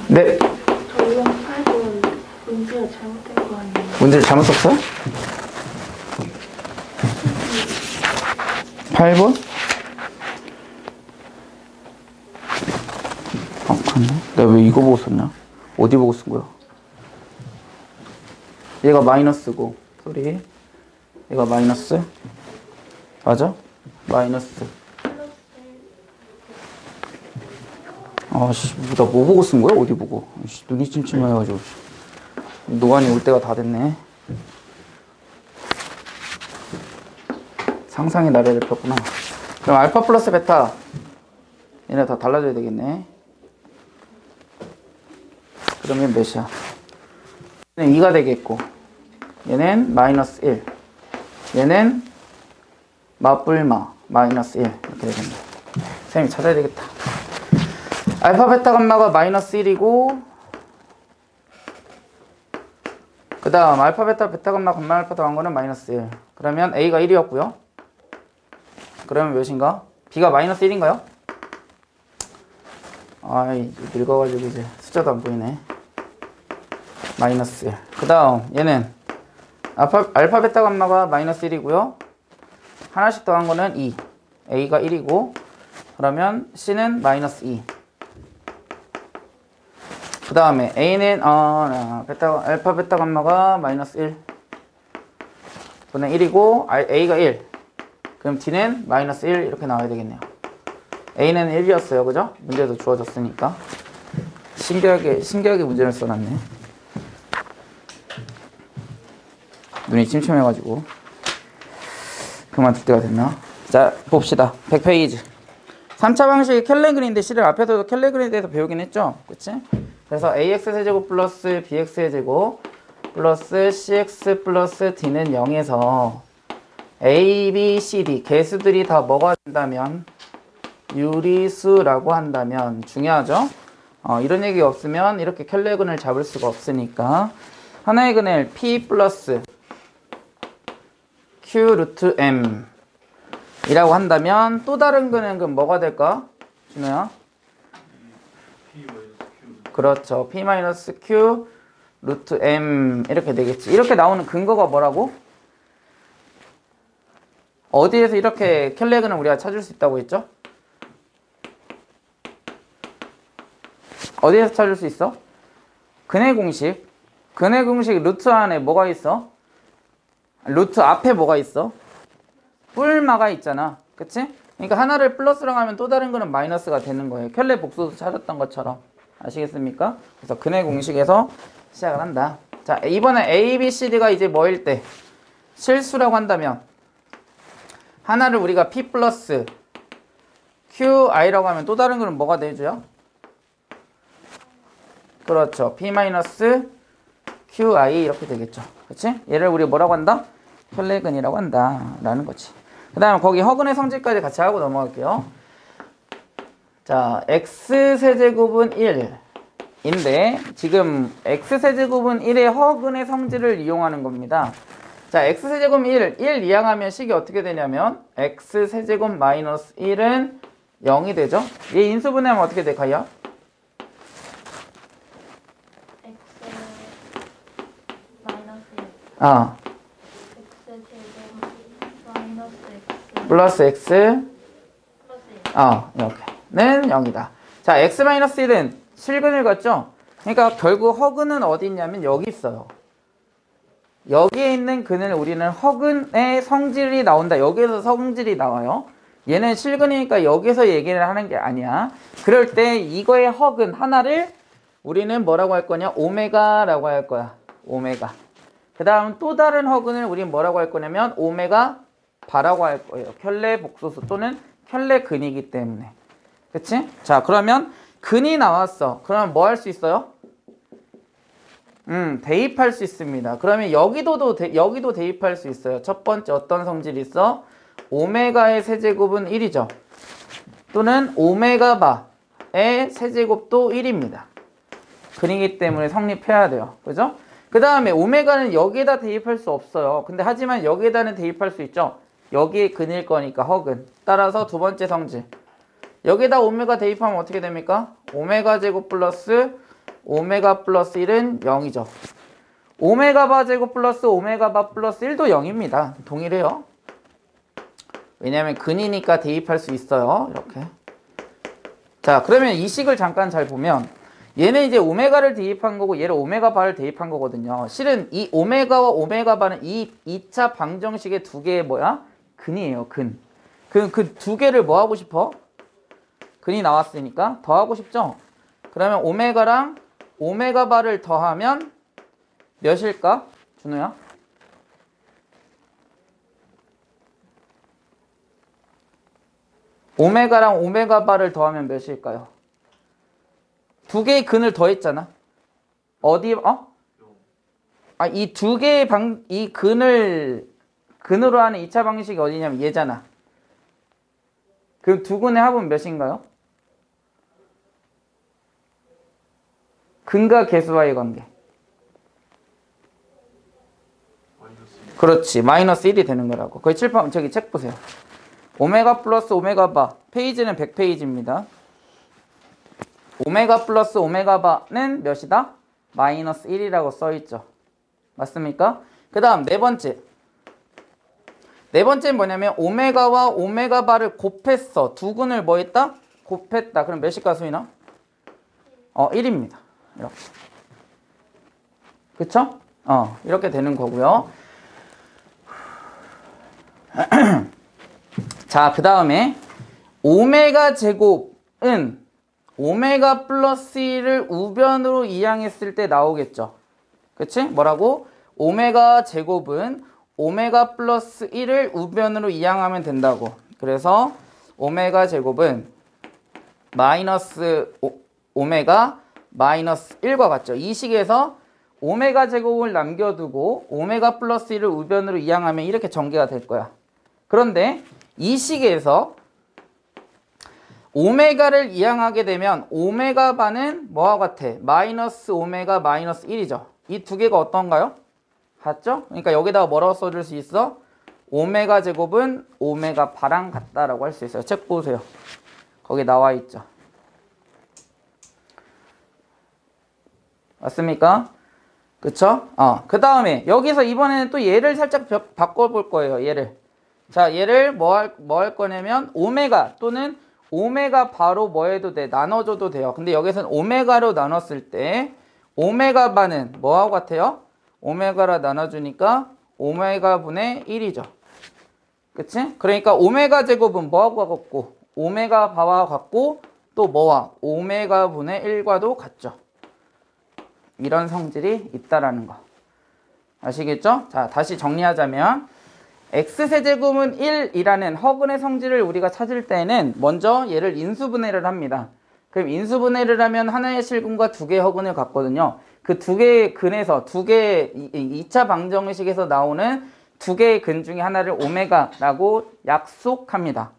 네. 저 이번 8번 문제가 잘못된 거 아니에요? 문제를 잘못 썼어요? 8번? 그렇네. 내가 왜 이거 보고 썼냐? 어디 보고 쓴 거야? 얘가 마이너스고, 소리. 얘가 마이너스? 맞아? 마이너스. 아씨, 나 뭐 보고 쓴 거야? 어디 보고? 아씨, 눈이 침침해가지고. 노안이 올 때가 다 됐네. 상상의 나래를 폈구나. 그럼 알파 플러스 베타. 얘네 다 달라져야 되겠네. 그러면 몇이야? 얘는 2가 되겠고, 얘는 마이너스 1. 얘는 마뿔마 마이너스 1. 이렇게 되겠네. 선생님이 찾아야 되겠다. 알파 베타 감마가 마이너스 1이고, 그 다음 알파 베타 베타 감마 감마 알파 더한 거는 마이너스 1. 그러면 a가 1이었고요. 그러면 몇인가? b가 마이너스 1인가요? 아이, 늙어가지고 이제 숫자도 안 보이네. 마이너스 1. 그 다음 얘는 알파 베타 감마가 마이너스 1이고요. 하나씩 더한 거는 2. a가 1이고, 그러면 c는 마이너스 2. 그 다음에 a는 알파 베타 감마가 마이너스 1 분의 1이고 a가 1. 그럼 d는 마이너스 1 이렇게 나와야 되겠네요. a는 1이었어요. 그죠? 문제도 주어졌으니까. 신기하게 문제를 써놨네. 눈이 침침해가지고 그만둘 때가 됐나? 자, 봅시다. 100페이지 3차 방식이 켈레그린인데 실은 앞에서도 켈레그린에 대해서 배우긴 했죠. 그치? 그래서 ax 세제곱 플러스 bx의 제곱 플러스 cx 플러스 d는 0에서 a, b, c, d 개수들이 다 뭐가 된다면 유리수라고 한다면 중요하죠? 이런 얘기 없으면 이렇게 켈레근을 잡을 수가 없으니까 하나의 근을 p 플러스 q 루트 m 이라고 한다면 또 다른 근은 그럼 뭐가 될까? 준호야? 그렇죠. p 마이너스 q 루트 m 이렇게 되겠지. 이렇게 나오는 근거가 뭐라고? 어디에서 이렇게 켈레근을 우리가 찾을 수 있다고 했죠? 어디에서 찾을 수 있어? 근의 공식. 근의 공식 루트 안에 뭐가 있어? 루트 앞에 뭐가 있어? 뿔마가 있잖아. 그치? 그러니까 하나를 플러스로 하면 또 다른 거는 마이너스가 되는 거예요. 켈레 복소도 찾았던 것처럼. 아시겠습니까? 그래서 근의 공식에서 시작을 한다. 자, 이번에 A, B, C, D가 이제 뭐일 때? 실수라고 한다면 하나를 우리가 P 플러스 QI라고 하면 또 다른 거는 뭐가 되죠? 그렇죠. P 마이너스 QI 이렇게 되겠죠. 그치? 얘를 우리 뭐라고 한다? 켈레근이라고 한다. 라는 거지. 그 다음에 거기 허근의 성질까지 같이 하고 넘어갈게요. 자, x세제곱은 1인데 지금 x세제곱은 1의 허근의 성질을 이용하는 겁니다. 자, x세제곱 1 이항하면 식이 어떻게 되냐면 x세제곱 마이너스 1은 0이 되죠. 얘 인수분해하면 어떻게 돼, 가야? x 마이너스 1 아, x 제곱 마이너스 x 플러스 x 플러스 1 이렇게는 0이다. 자, x-1은 실근을 갖죠? 그러니까 결국 허근은 어디 있냐면 여기 있어요. 여기에 있는 근을 우리는 허근의 성질이 나온다. 여기에서 성질이 나와요. 얘는 실근이니까 여기서 얘기를 하는 게 아니야. 그럴 때 이거의 허근 하나를 우리는 뭐라고 할 거냐? 오메가라고 할 거야. 오메가. 그 다음 또 다른 허근을 우리는 뭐라고 할 거냐면 오메가 바라고 할 거예요. 켈레 복소수 또는 켈레 근이기 때문에. 그치? 자, 그러면 근이 나왔어. 그러면 뭐 할 수 있어요? 대입할 수 있습니다. 그러면 여기도 대입할 수 있어요. 첫 번째 어떤 성질이 있어? 오메가의 세제곱은 1이죠. 또는 오메가 바의 세제곱도 1입니다. 근이기 때문에 성립해야 돼요. 그죠? 그 다음에 오메가는 여기에다 대입할 수 없어요. 근데 하지만 여기에다는 대입할 수 있죠. 여기에 근일 거니까 허근. 따라서 두 번째 성질. 여기에다 오메가 대입하면 어떻게 됩니까? 오메가 제곱 플러스 오메가 플러스 1은 0이죠. 오메가 바 제곱 플러스 오메가 바 플러스 1도 0입니다. 동일해요. 왜냐하면 근이니까 대입할 수 있어요. 이렇게. 자, 그러면 이 식을 잠깐 잘 보면 얘는 이제 오메가를 대입한 거고 얘를 오메가 바를 대입한 거거든요. 실은 이 오메가와 오메가 바는 이 2차 방정식의 두 개의 뭐야? 근이에요. 근. 그 두 개를 뭐 하고 싶어? 근이 나왔으니까 더하고 싶죠? 그러면 오메가랑 오메가 바를 더하면 몇일까? 준호야? 오메가랑 오메가 바를 더하면 몇일까요? 두 개의 근을 더했잖아. 어디, 이 두 개의 이 근으로 하는 2차 방식이 어디냐면 얘잖아. 그 두 근의 합은 몇인가요? 근과 개수와의 관계. 그렇지. 마이너스 1이 되는 거라고. 거기 칠판, 저기 책 보세요. 오메가 플러스 오메가 바. 페이지는 100페이지입니다. 오메가 플러스 오메가 바는 몇이다? 마이너스 1이라고 써있죠. 맞습니까? 그 다음 네 번째. 네 번째는 뭐냐면 오메가와 오메가 바를 곱했어. 두 근을 뭐 했다? 곱했다. 그럼 몇일 가수이나? 1입니다. 이렇게. 그쵸? 이렇게 되는 거고요. 자, 그 다음에 오메가 제곱은 오메가 플러스 1을 우변으로 이항했을 때 나오겠죠. 그치? 뭐라고? 오메가 제곱은 오메가 플러스 1을 우변으로 이항하면 된다고. 그래서 오메가 제곱은 마이너스 오메가 마이너스 1과 같죠. 이 식에서 오메가 제곱을 남겨두고 오메가 플러스 1을 우변으로 이항하면 이렇게 전개가 될 거야. 그런데 이 식에서 오메가를 이항하게 되면 오메가 반은 뭐와 같아? 마이너스 오메가 마이너스 1이죠. 이 두 개가 어떤가요? 같죠? 그러니까 여기다가 뭐라고 써줄 수 있어? 오메가 제곱은 오메가 바랑 같다라고 할 수 있어요. 책 보세요. 거기 나와 있죠. 맞습니까? 그쵸? 그 다음에 여기서 이번에는 또 얘를 살짝 바꿔볼 거예요. 얘를. 자, 얘를 뭐 할 거냐면 오메가 또는 오메가 바로 뭐 해도 돼? 나눠줘도 돼요. 근데 여기서는 오메가로 나눴을 때 오메가 반은 뭐하고 같아요? 오메가로 나눠주니까 오메가 분의 1이죠. 그치? 그러니까 오메가 제곱은 뭐하고 같고 오메가 바와 같고 또 뭐와? 오메가 분의 1과도 같죠. 이런 성질이 있다라는 거. 아시겠죠? 자, 다시 정리하자면 x세제곱은 1이라는 허근의 성질을 우리가 찾을 때는 먼저 얘를 인수분해를 합니다. 그럼 인수분해를 하면 하나의 실근과 두 개의 허근을 갖거든요. 그 두 개의 근에서 두 개의 2차 방정식에서 나오는 두 개의 근 중에 하나를 오메가라고 약속합니다.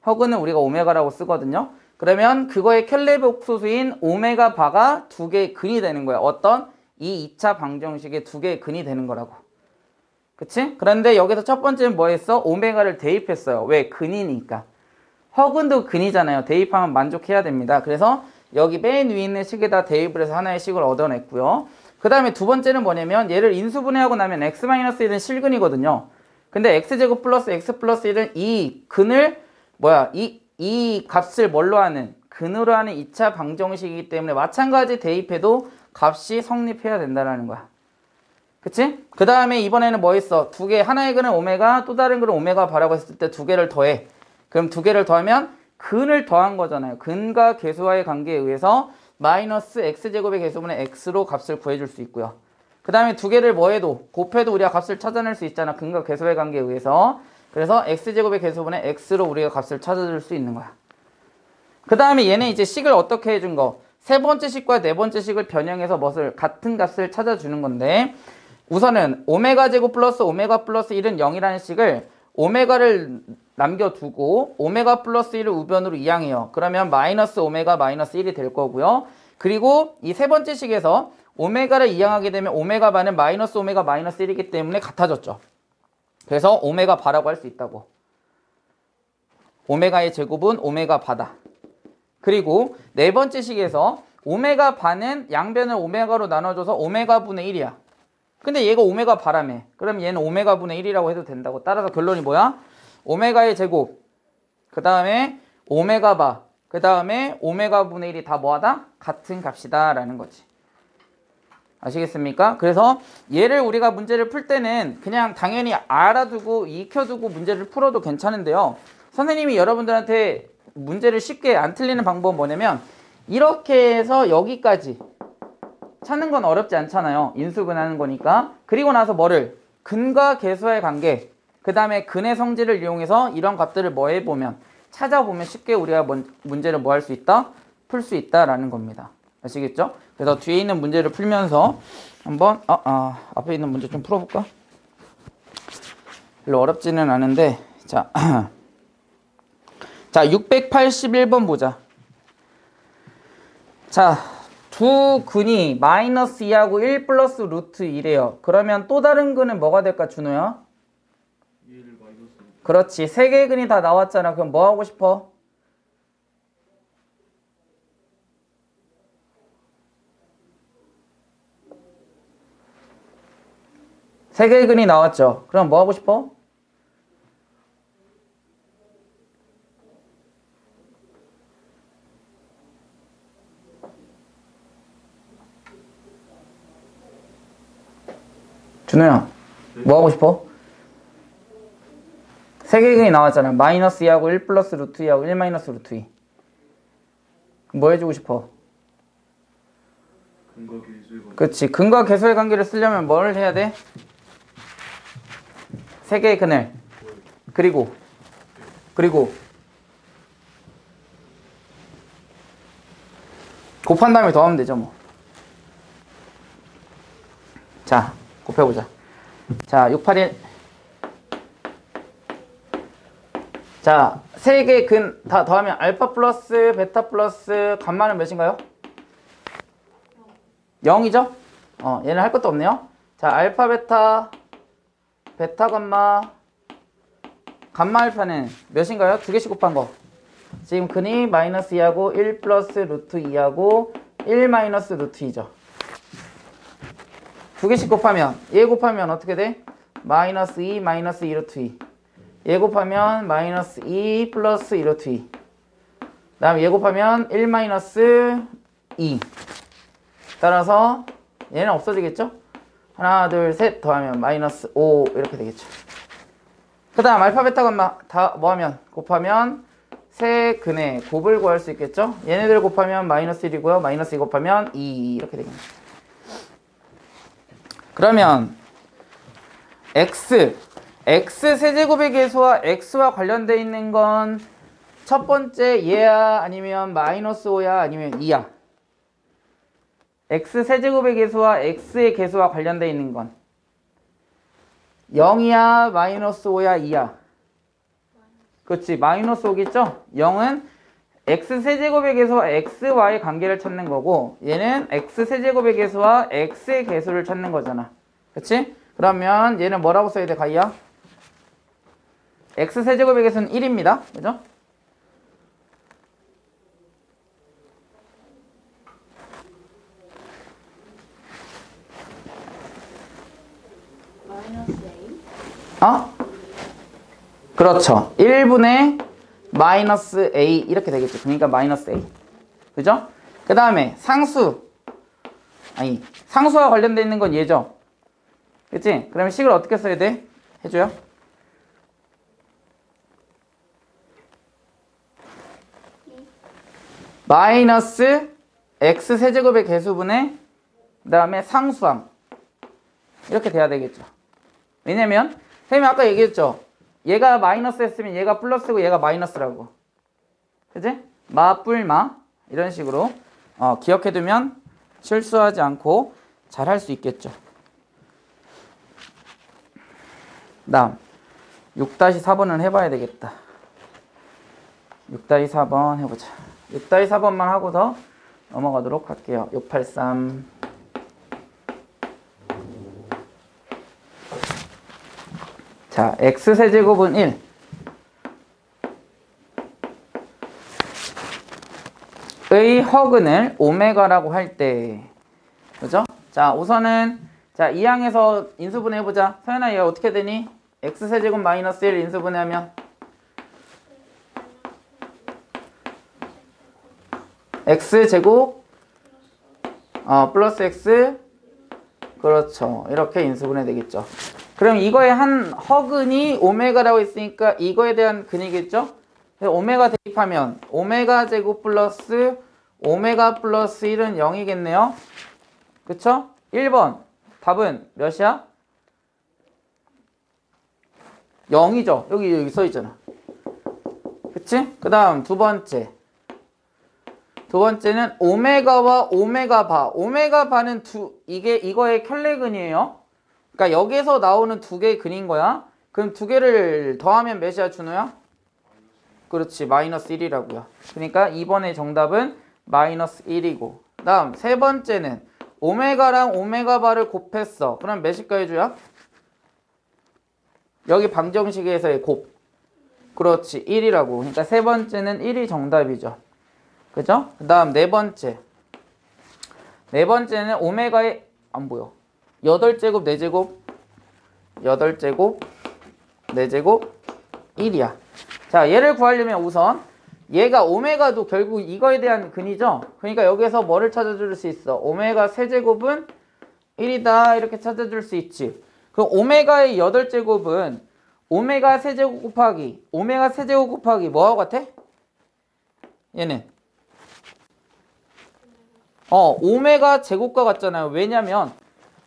허근은 우리가 오메가라고 쓰거든요. 그러면 그거의 켈레브 옥소수인 오메가 바가 두 개의 근이 되는 거야. 어떤? 이 2차 방정식의 두 개의 근이 되는 거라고. 그치? 그런데 여기서 첫 번째는 뭐 했어? 오메가를 대입했어요. 왜? 근이니까. 허근도 근이잖아요. 대입하면 만족해야 됩니다. 그래서 여기 맨 위에 있는 식에다 대입을 해서 하나의 식을 얻어냈고요. 그 다음에 두 번째는 뭐냐면 얘를 인수분해하고 나면 x-1은 실근이거든요. 근데 x제곱 플러스 x 플러스 1은 이 근을 이 값을 뭘로 하는? 근으로 하는 2차 방정식이기 때문에 마찬가지 대입해도 값이 성립해야 된다는 거야. 그치? 그 다음에 이번에는 뭐 있어? 두 개, 하나의 근은 오메가, 또 다른 근은 오메가 바라고 했을 때 두 개를 더해. 그럼 두 개를 더하면 근을 더한 거잖아요. 근과 계수와의 관계에 의해서 마이너스 x제곱의 계수분의 x로 값을 구해줄 수 있고요. 그 다음에 두 개를 뭐 해도, 곱해도 우리가 값을 찾아낼 수 있잖아. 근과 계수의 관계에 의해서. 그래서 x제곱의 계수분의 x로 우리가 값을 찾아줄 수 있는 거야. 그 다음에 얘는 이제 식을 어떻게 해준 거? 세 번째 식과 네 번째 식을 변형해서 무엇을? 같은 값을 찾아주는 건데 우선은 오메가 제곱 플러스 오메가 플러스 1은 0이라는 식을 오메가를 남겨두고 오메가 플러스 1을 우변으로 이항해요. 그러면 마이너스 오메가 마이너스 1이 될 거고요. 그리고 이 세 번째 식에서 오메가를 이항하게 되면 오메가 바는 마이너스 오메가 마이너스 1이기 때문에 같아졌죠. 그래서 오메가 바라고 할 수 있다고. 오메가의 제곱은 오메가 바다. 그리고 네 번째 식에서 오메가 바는 양변을 오메가로 나눠줘서 오메가 분의 1이야. 근데 얘가 오메가 바라며. 그럼 얘는 오메가 분의 1이라고 해도 된다고. 따라서 결론이 뭐야? 오메가의 제곱, 그 다음에 오메가 바, 그 다음에 오메가 분의 1이 다 뭐하다? 같은 값이다 라는 거지. 아시겠습니까? 그래서 얘를 우리가 문제를 풀 때는 그냥 당연히 알아두고 익혀두고 문제를 풀어도 괜찮은데요. 선생님이 여러분들한테 문제를 쉽게 안 틀리는 방법은 뭐냐면 이렇게 해서 여기까지 찾는 건 어렵지 않잖아요. 인수분해하는 거니까. 그리고 나서 뭐를? 근과 계수의 관계, 그 다음에 근의 성질을 이용해서 이런 값들을 뭐 해보면 찾아보면 쉽게 우리가 문제를 뭐 할 수 있다? 풀 수 있다라는 겁니다. 아시겠죠? 그래서 뒤에 있는 문제를 풀면서 한번 앞에 있는 문제 좀 풀어볼까? 별로 어렵지는 않은데 자, 자 681번 보자. 자, 두 근이 마이너스 2하고 1 플러스 루트 2래요. 그러면 또 다른 근은 뭐가 될까, 준호야? 1 마이너스. 그렇지. 세 개의 근이 다 나왔잖아. 그럼 뭐 하고 싶어? 세 개의 근이 나왔죠. 그럼 뭐 하고 싶어? 준호야, 뭐 하고 싶어? 세 개의 근이 나왔잖아. 마이너스 2하고 1 플러스 루트 2하고 1 마이너스 루트 2. 뭐 해주고 싶어? 근과 계수의 관계. 그치. 근과 계수의 관계를 쓰려면 뭘 해야 돼? 세 개의 근을. 그리고 곱한 다음에 더하면 되죠 뭐. 자 곱해보자. 자 681. 자 세 개 근 다 더하면 알파 플러스 베타 플러스 감마는 몇인가요? 0이죠? 얘는 할 것도 없네요. 자 알파 베타 베타 감마 감마 알파는 몇인가요? 두 개씩 곱한 거. 지금 근이 마이너스 2하고 1 플러스 루트 2하고 1 마이너스 루트 2죠. 두 개씩 곱하면 얘 곱하면 어떻게 돼? 마이너스 2 마이너스 2 루트 2. 얘 곱하면 마이너스 2 플러스 2 루트 2. 그 다음에 얘 곱하면 1 마이너스 2. 따라서 얘는 없어지겠죠? 하나 둘 셋 더하면 마이너스 5 이렇게 되겠죠. 그 다음 알파 베타 감마 다 뭐하면 곱하면 세 근의 곱을 구할 수 있겠죠? 얘네들 곱하면 마이너스 1이고요. 마이너스 2 곱하면 2 이렇게 되겠네요. 그러면 x 세제곱의 계수와 x와 관련되어 있는 건 첫 번째 얘야 아니면 마이너스 5야 아니면 2야? x 세제곱의 계수와 x의 계수와 관련되어 있는 건 0이야 마이너스 5야 2야? 그렇지 마이너스 5겠죠? 0은 x 세제곱의 계수와 x와의 관계를 찾는 거고 얘는 x 세제곱의 계수와 x의 계수를 찾는 거잖아. 그렇지? 그러면 얘는 뭐라고 써야 돼 가이야? x 세제곱의 계수는 1입니다. 그죠? 마이너스 A. 그렇죠. 1분의 마이너스 a 이렇게 되겠죠. 그러니까 마이너스 a. 그죠? 그 다음에 상수와 관련되어 있는 건 얘죠. 그치? 그러면 식을 어떻게 써야 돼? 해줘요. 마이너스 x 세제곱의 계수분의 그 다음에 상수함 이렇게 돼야 되겠죠. 왜냐면 선생님이 아까 얘기했죠. 얘가 마이너스 했으면 얘가 플러스고 얘가 마이너스라고. 그치? 마 뿔마 이런 식으로 기억해두면 실수하지 않고 잘 할 수 있겠죠. 다음 6-4번은 해봐야 되겠다. 6-4번 해보자. 6-4번만 하고서 넘어가도록 할게요. 683. 자, x세제곱은 1. 의 허근을 오메가라고 할 때, 그죠? 자, 우선은, 자, 이 항에서 인수분해 해보자. 서연아, 얘가 어떻게 되니? x세제곱 마이너스 1 인수분해하면? x제곱, 플러스 x, 그렇죠. 이렇게 인수분해 되겠죠. 그럼 이거의 한 허근이 오메가라고 했으니까 이거에 대한 근이겠죠? 그래서 오메가 대입하면 오메가 제곱 플러스 오메가 플러스 1은 0이겠네요. 그쵸? 1번 답은 몇이야? 0이죠. 여기 써있잖아. 그치? 그 다음 두 번째는 오메가와 오메가 바. 오메가 바는 이거의 켤레근이에요. 그러니까 여기에서 나오는 두 개의 근인 거야. 그럼 두 개를 더하면 몇이야, 준호야? 그렇지, 마이너스 1이라고요. 그러니까 2번의 정답은 마이너스 1이고. 다음 세 번째는 오메가랑 오메가 바를 곱했어. 그럼 몇일까 해줘야? 여기 방정식에서의 곱. 그렇지, 1이라고. 그러니까 세 번째는 1이 정답이죠. 그죠? 그 다음 네 번째는 오메가의 안 보여. 8제곱 4제곱 8제곱 4제곱 1이야. 자, 얘를 구하려면 우선 얘가 오메가도 결국 이거에 대한 근이죠. 그러니까 여기서 뭐를 찾아줄 수 있어? 오메가 세제곱은 1이다 이렇게 찾아줄 수 있지. 그럼 오메가의 8제곱은 오메가 세제곱 곱하기 오메가 세제곱 곱하기 뭐하고 같아? 얘는 오메가 제곱과 같잖아요. 왜냐면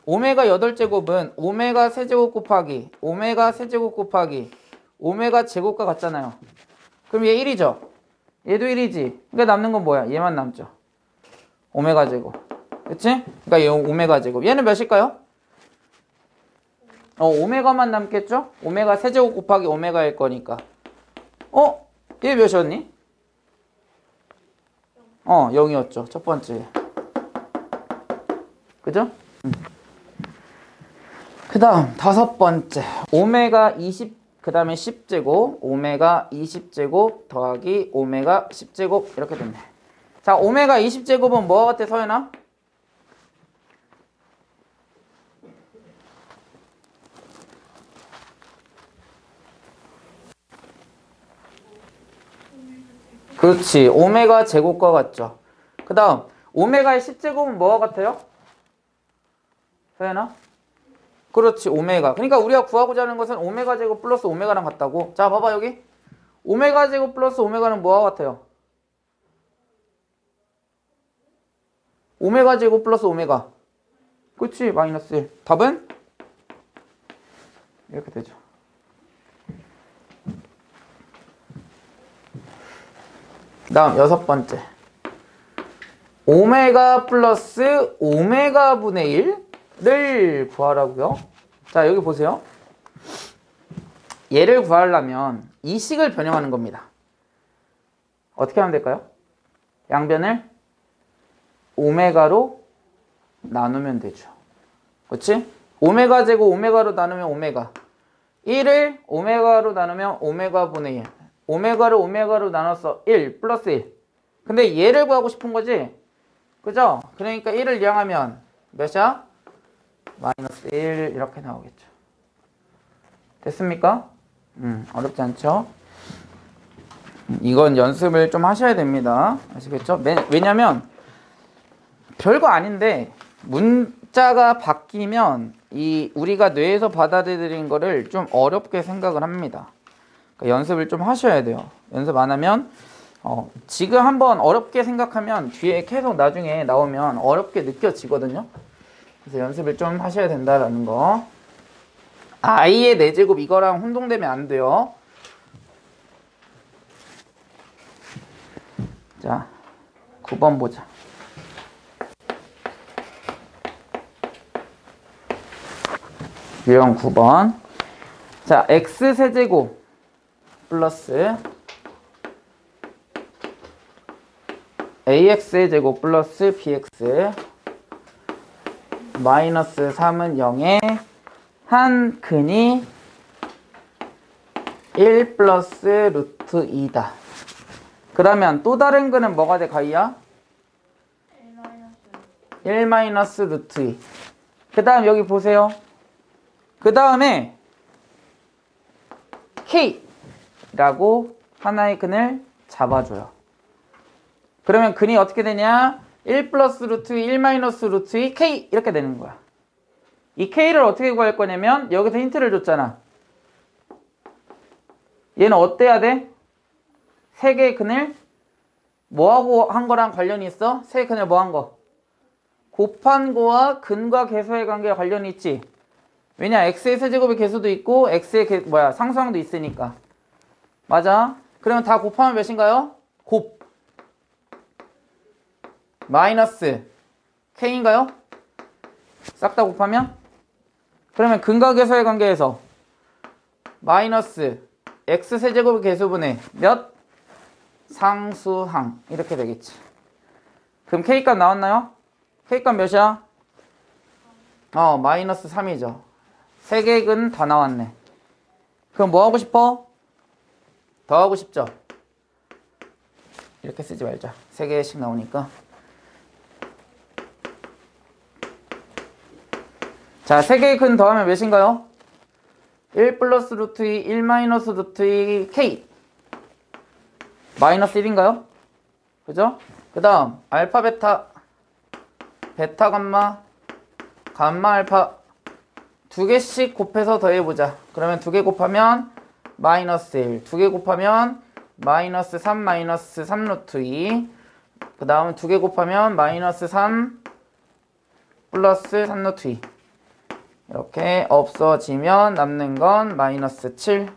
오메가 8제곱은 오메가 세제곱 곱하기 오메가 세제곱 곱하기 오메가 제곱과 같잖아요. 그럼 얘 1이죠. 얘도 1이지. 그러니까 남는 건 뭐야? 얘만 남죠. 오메가 제곱. 그치? 그러니까 이 오메가 제곱. 얘는 몇일까요? 오메가만 남겠죠? 오메가 세제곱 곱하기 오메가일 거니까. 얘 몇이었니? 0이었죠. 첫 번째. 그죠? 그 다음 다섯 번째. 오메가 20, 그 다음에 10제곱, 오메가 20제곱 더하기 오메가 10제곱 이렇게 됐네. 자, 오메가 20제곱은 뭐와 같아, 서연아? 그렇지. 오메가 제곱과 같죠. 그 다음 오메가의 10제곱은 뭐와 같아요? 서연아? 그렇지. 오메가. 그러니까 우리가 구하고자 하는 것은 오메가 제곱 플러스 오메가랑 같다고. 자, 봐봐 여기. 오메가 제곱 플러스 오메가는 뭐와 같아요? 오메가 제곱 플러스 오메가. 그렇지. 마이너스 1. 답은? 이렇게 되죠. 그 다음 여섯 번째. 오메가 플러스 오메가 분의 1을 구하라고요. 자, 여기 보세요. 얘를 구하려면 이 식을 변형하는 겁니다. 어떻게 하면 될까요? 양변을 오메가로 나누면 되죠. 그렇지? 오메가 제곱 오메가로 나누면 오메가. 1을 오메가로 나누면 오메가 분의 1. 오메가를 오메가로 나눠서 1 플러스 1. 근데 얘를 구하고 싶은 거지? 그죠? 그러니까 1을 이항하면 몇이야? 마이너스 1 이렇게 나오겠죠. 됐습니까? 어렵지 않죠? 이건 연습을 좀 하셔야 됩니다. 아시겠죠? 왜냐면 별거 아닌데 문자가 바뀌면 이 우리가 뇌에서 받아들이는 거를 좀 어렵게 생각을 합니다. 그러니까 연습을 좀 하셔야 돼요. 연습 안 하면 지금 한번 어렵게 생각하면 뒤에 계속 나중에 나오면 어렵게 느껴지거든요. 그래서 연습을 좀 하셔야 된다라는 거. i의 4제곱 이거랑 혼동되면 안 돼요. 자, 9번 보자. 유형 9번. 자, x세제곱 플러스 ax의 제곱 플러스 bx 마이너스 3은 0에 한 근이 1 플러스 루트 2다. 그러면 또 다른 근은 뭐가 돼, 가이야? 1 마이너스 루트 2. 그 다음 여기 보세요. 그 다음에 K라고 하나의 근을 잡아줘요. 그러면 근이 어떻게 되냐? 1 플러스 루트 2, 1 마이너스 루트 2, K 이렇게 되는 거야. 이 K를 어떻게 구할 거냐면 여기서 힌트를 줬잖아. 얘는 어때야 돼? 세 개의 근을 뭐하고 한 거랑 관련이 있어? 세 개의 근을 뭐 한 거? 곱한 거와 근과 계수의 관계가 관련이 있지. 왜냐? x의 세제곱의 계수도 있고 x의 상수항도 있으니까. 맞아? 그러면 다 곱하면 몇인가요? 곱 마이너스 k인가요? 싹 다 곱하면? 그러면 근과 계수의 관계에서 마이너스 x 세제곱의 계수분의 몇? 상수항 이렇게 되겠지. 그럼 k값 나왔나요? k값 몇이야? 마이너스 3이죠. 세 개의 근 다 나왔네. 그럼 뭐 하고 싶어? 더 하고 싶죠? 이렇게 쓰지 말자. 세 개씩 나오니까. 자, 세 개의 근 더하면 몇인가요? 1 플러스 루트 2, 1 마이너스 루트 2, k. 마이너스 1인가요? 그죠? 그 다음, 알파, 베타, 베타, 감마, 감마, 알파. 두 개씩 곱해서 더해보자. 그러면 두 개 곱하면 마이너스 1. 두 개 곱하면 마이너스 3, 마이너스 3 루트 2. 그 다음 두 개 곱하면 마이너스 3 플러스 3 루트 2. 이렇게 없어지면 남는 건 마이너스 7.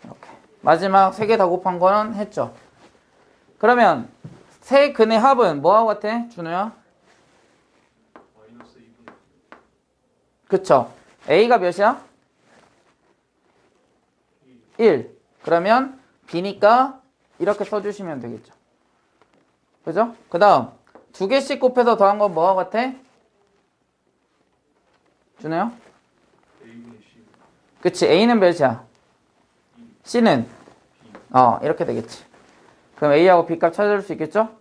이렇게. 마지막 세 개 다 곱한 거는 했죠. 그러면 세 근의 합은 뭐하고 같아? 준호야? 마이너스 2분. 그쵸. A가 몇이야? 1. 그러면 B니까 이렇게 써주시면 되겠죠. 그죠? 그 다음 두 개씩 곱해서 더한 건 뭐하고 같아? 준호야? A분의 C. 그치. A는 몇이야? C는? 이렇게 되겠지. 그럼 A하고 B 값 찾아줄 수 있겠죠?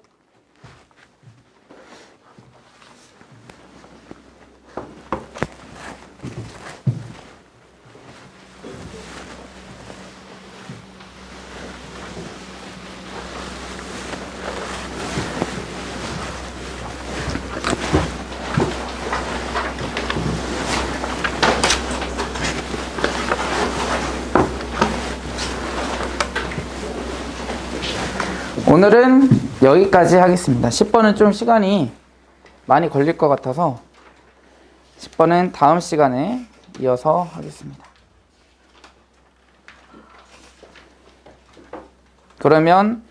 오늘은 여기까지 하겠습니다. 10번은 좀 시간이 많이 걸릴 것 같아서 10번은 다음 시간에 이어서 하겠습니다. 그러면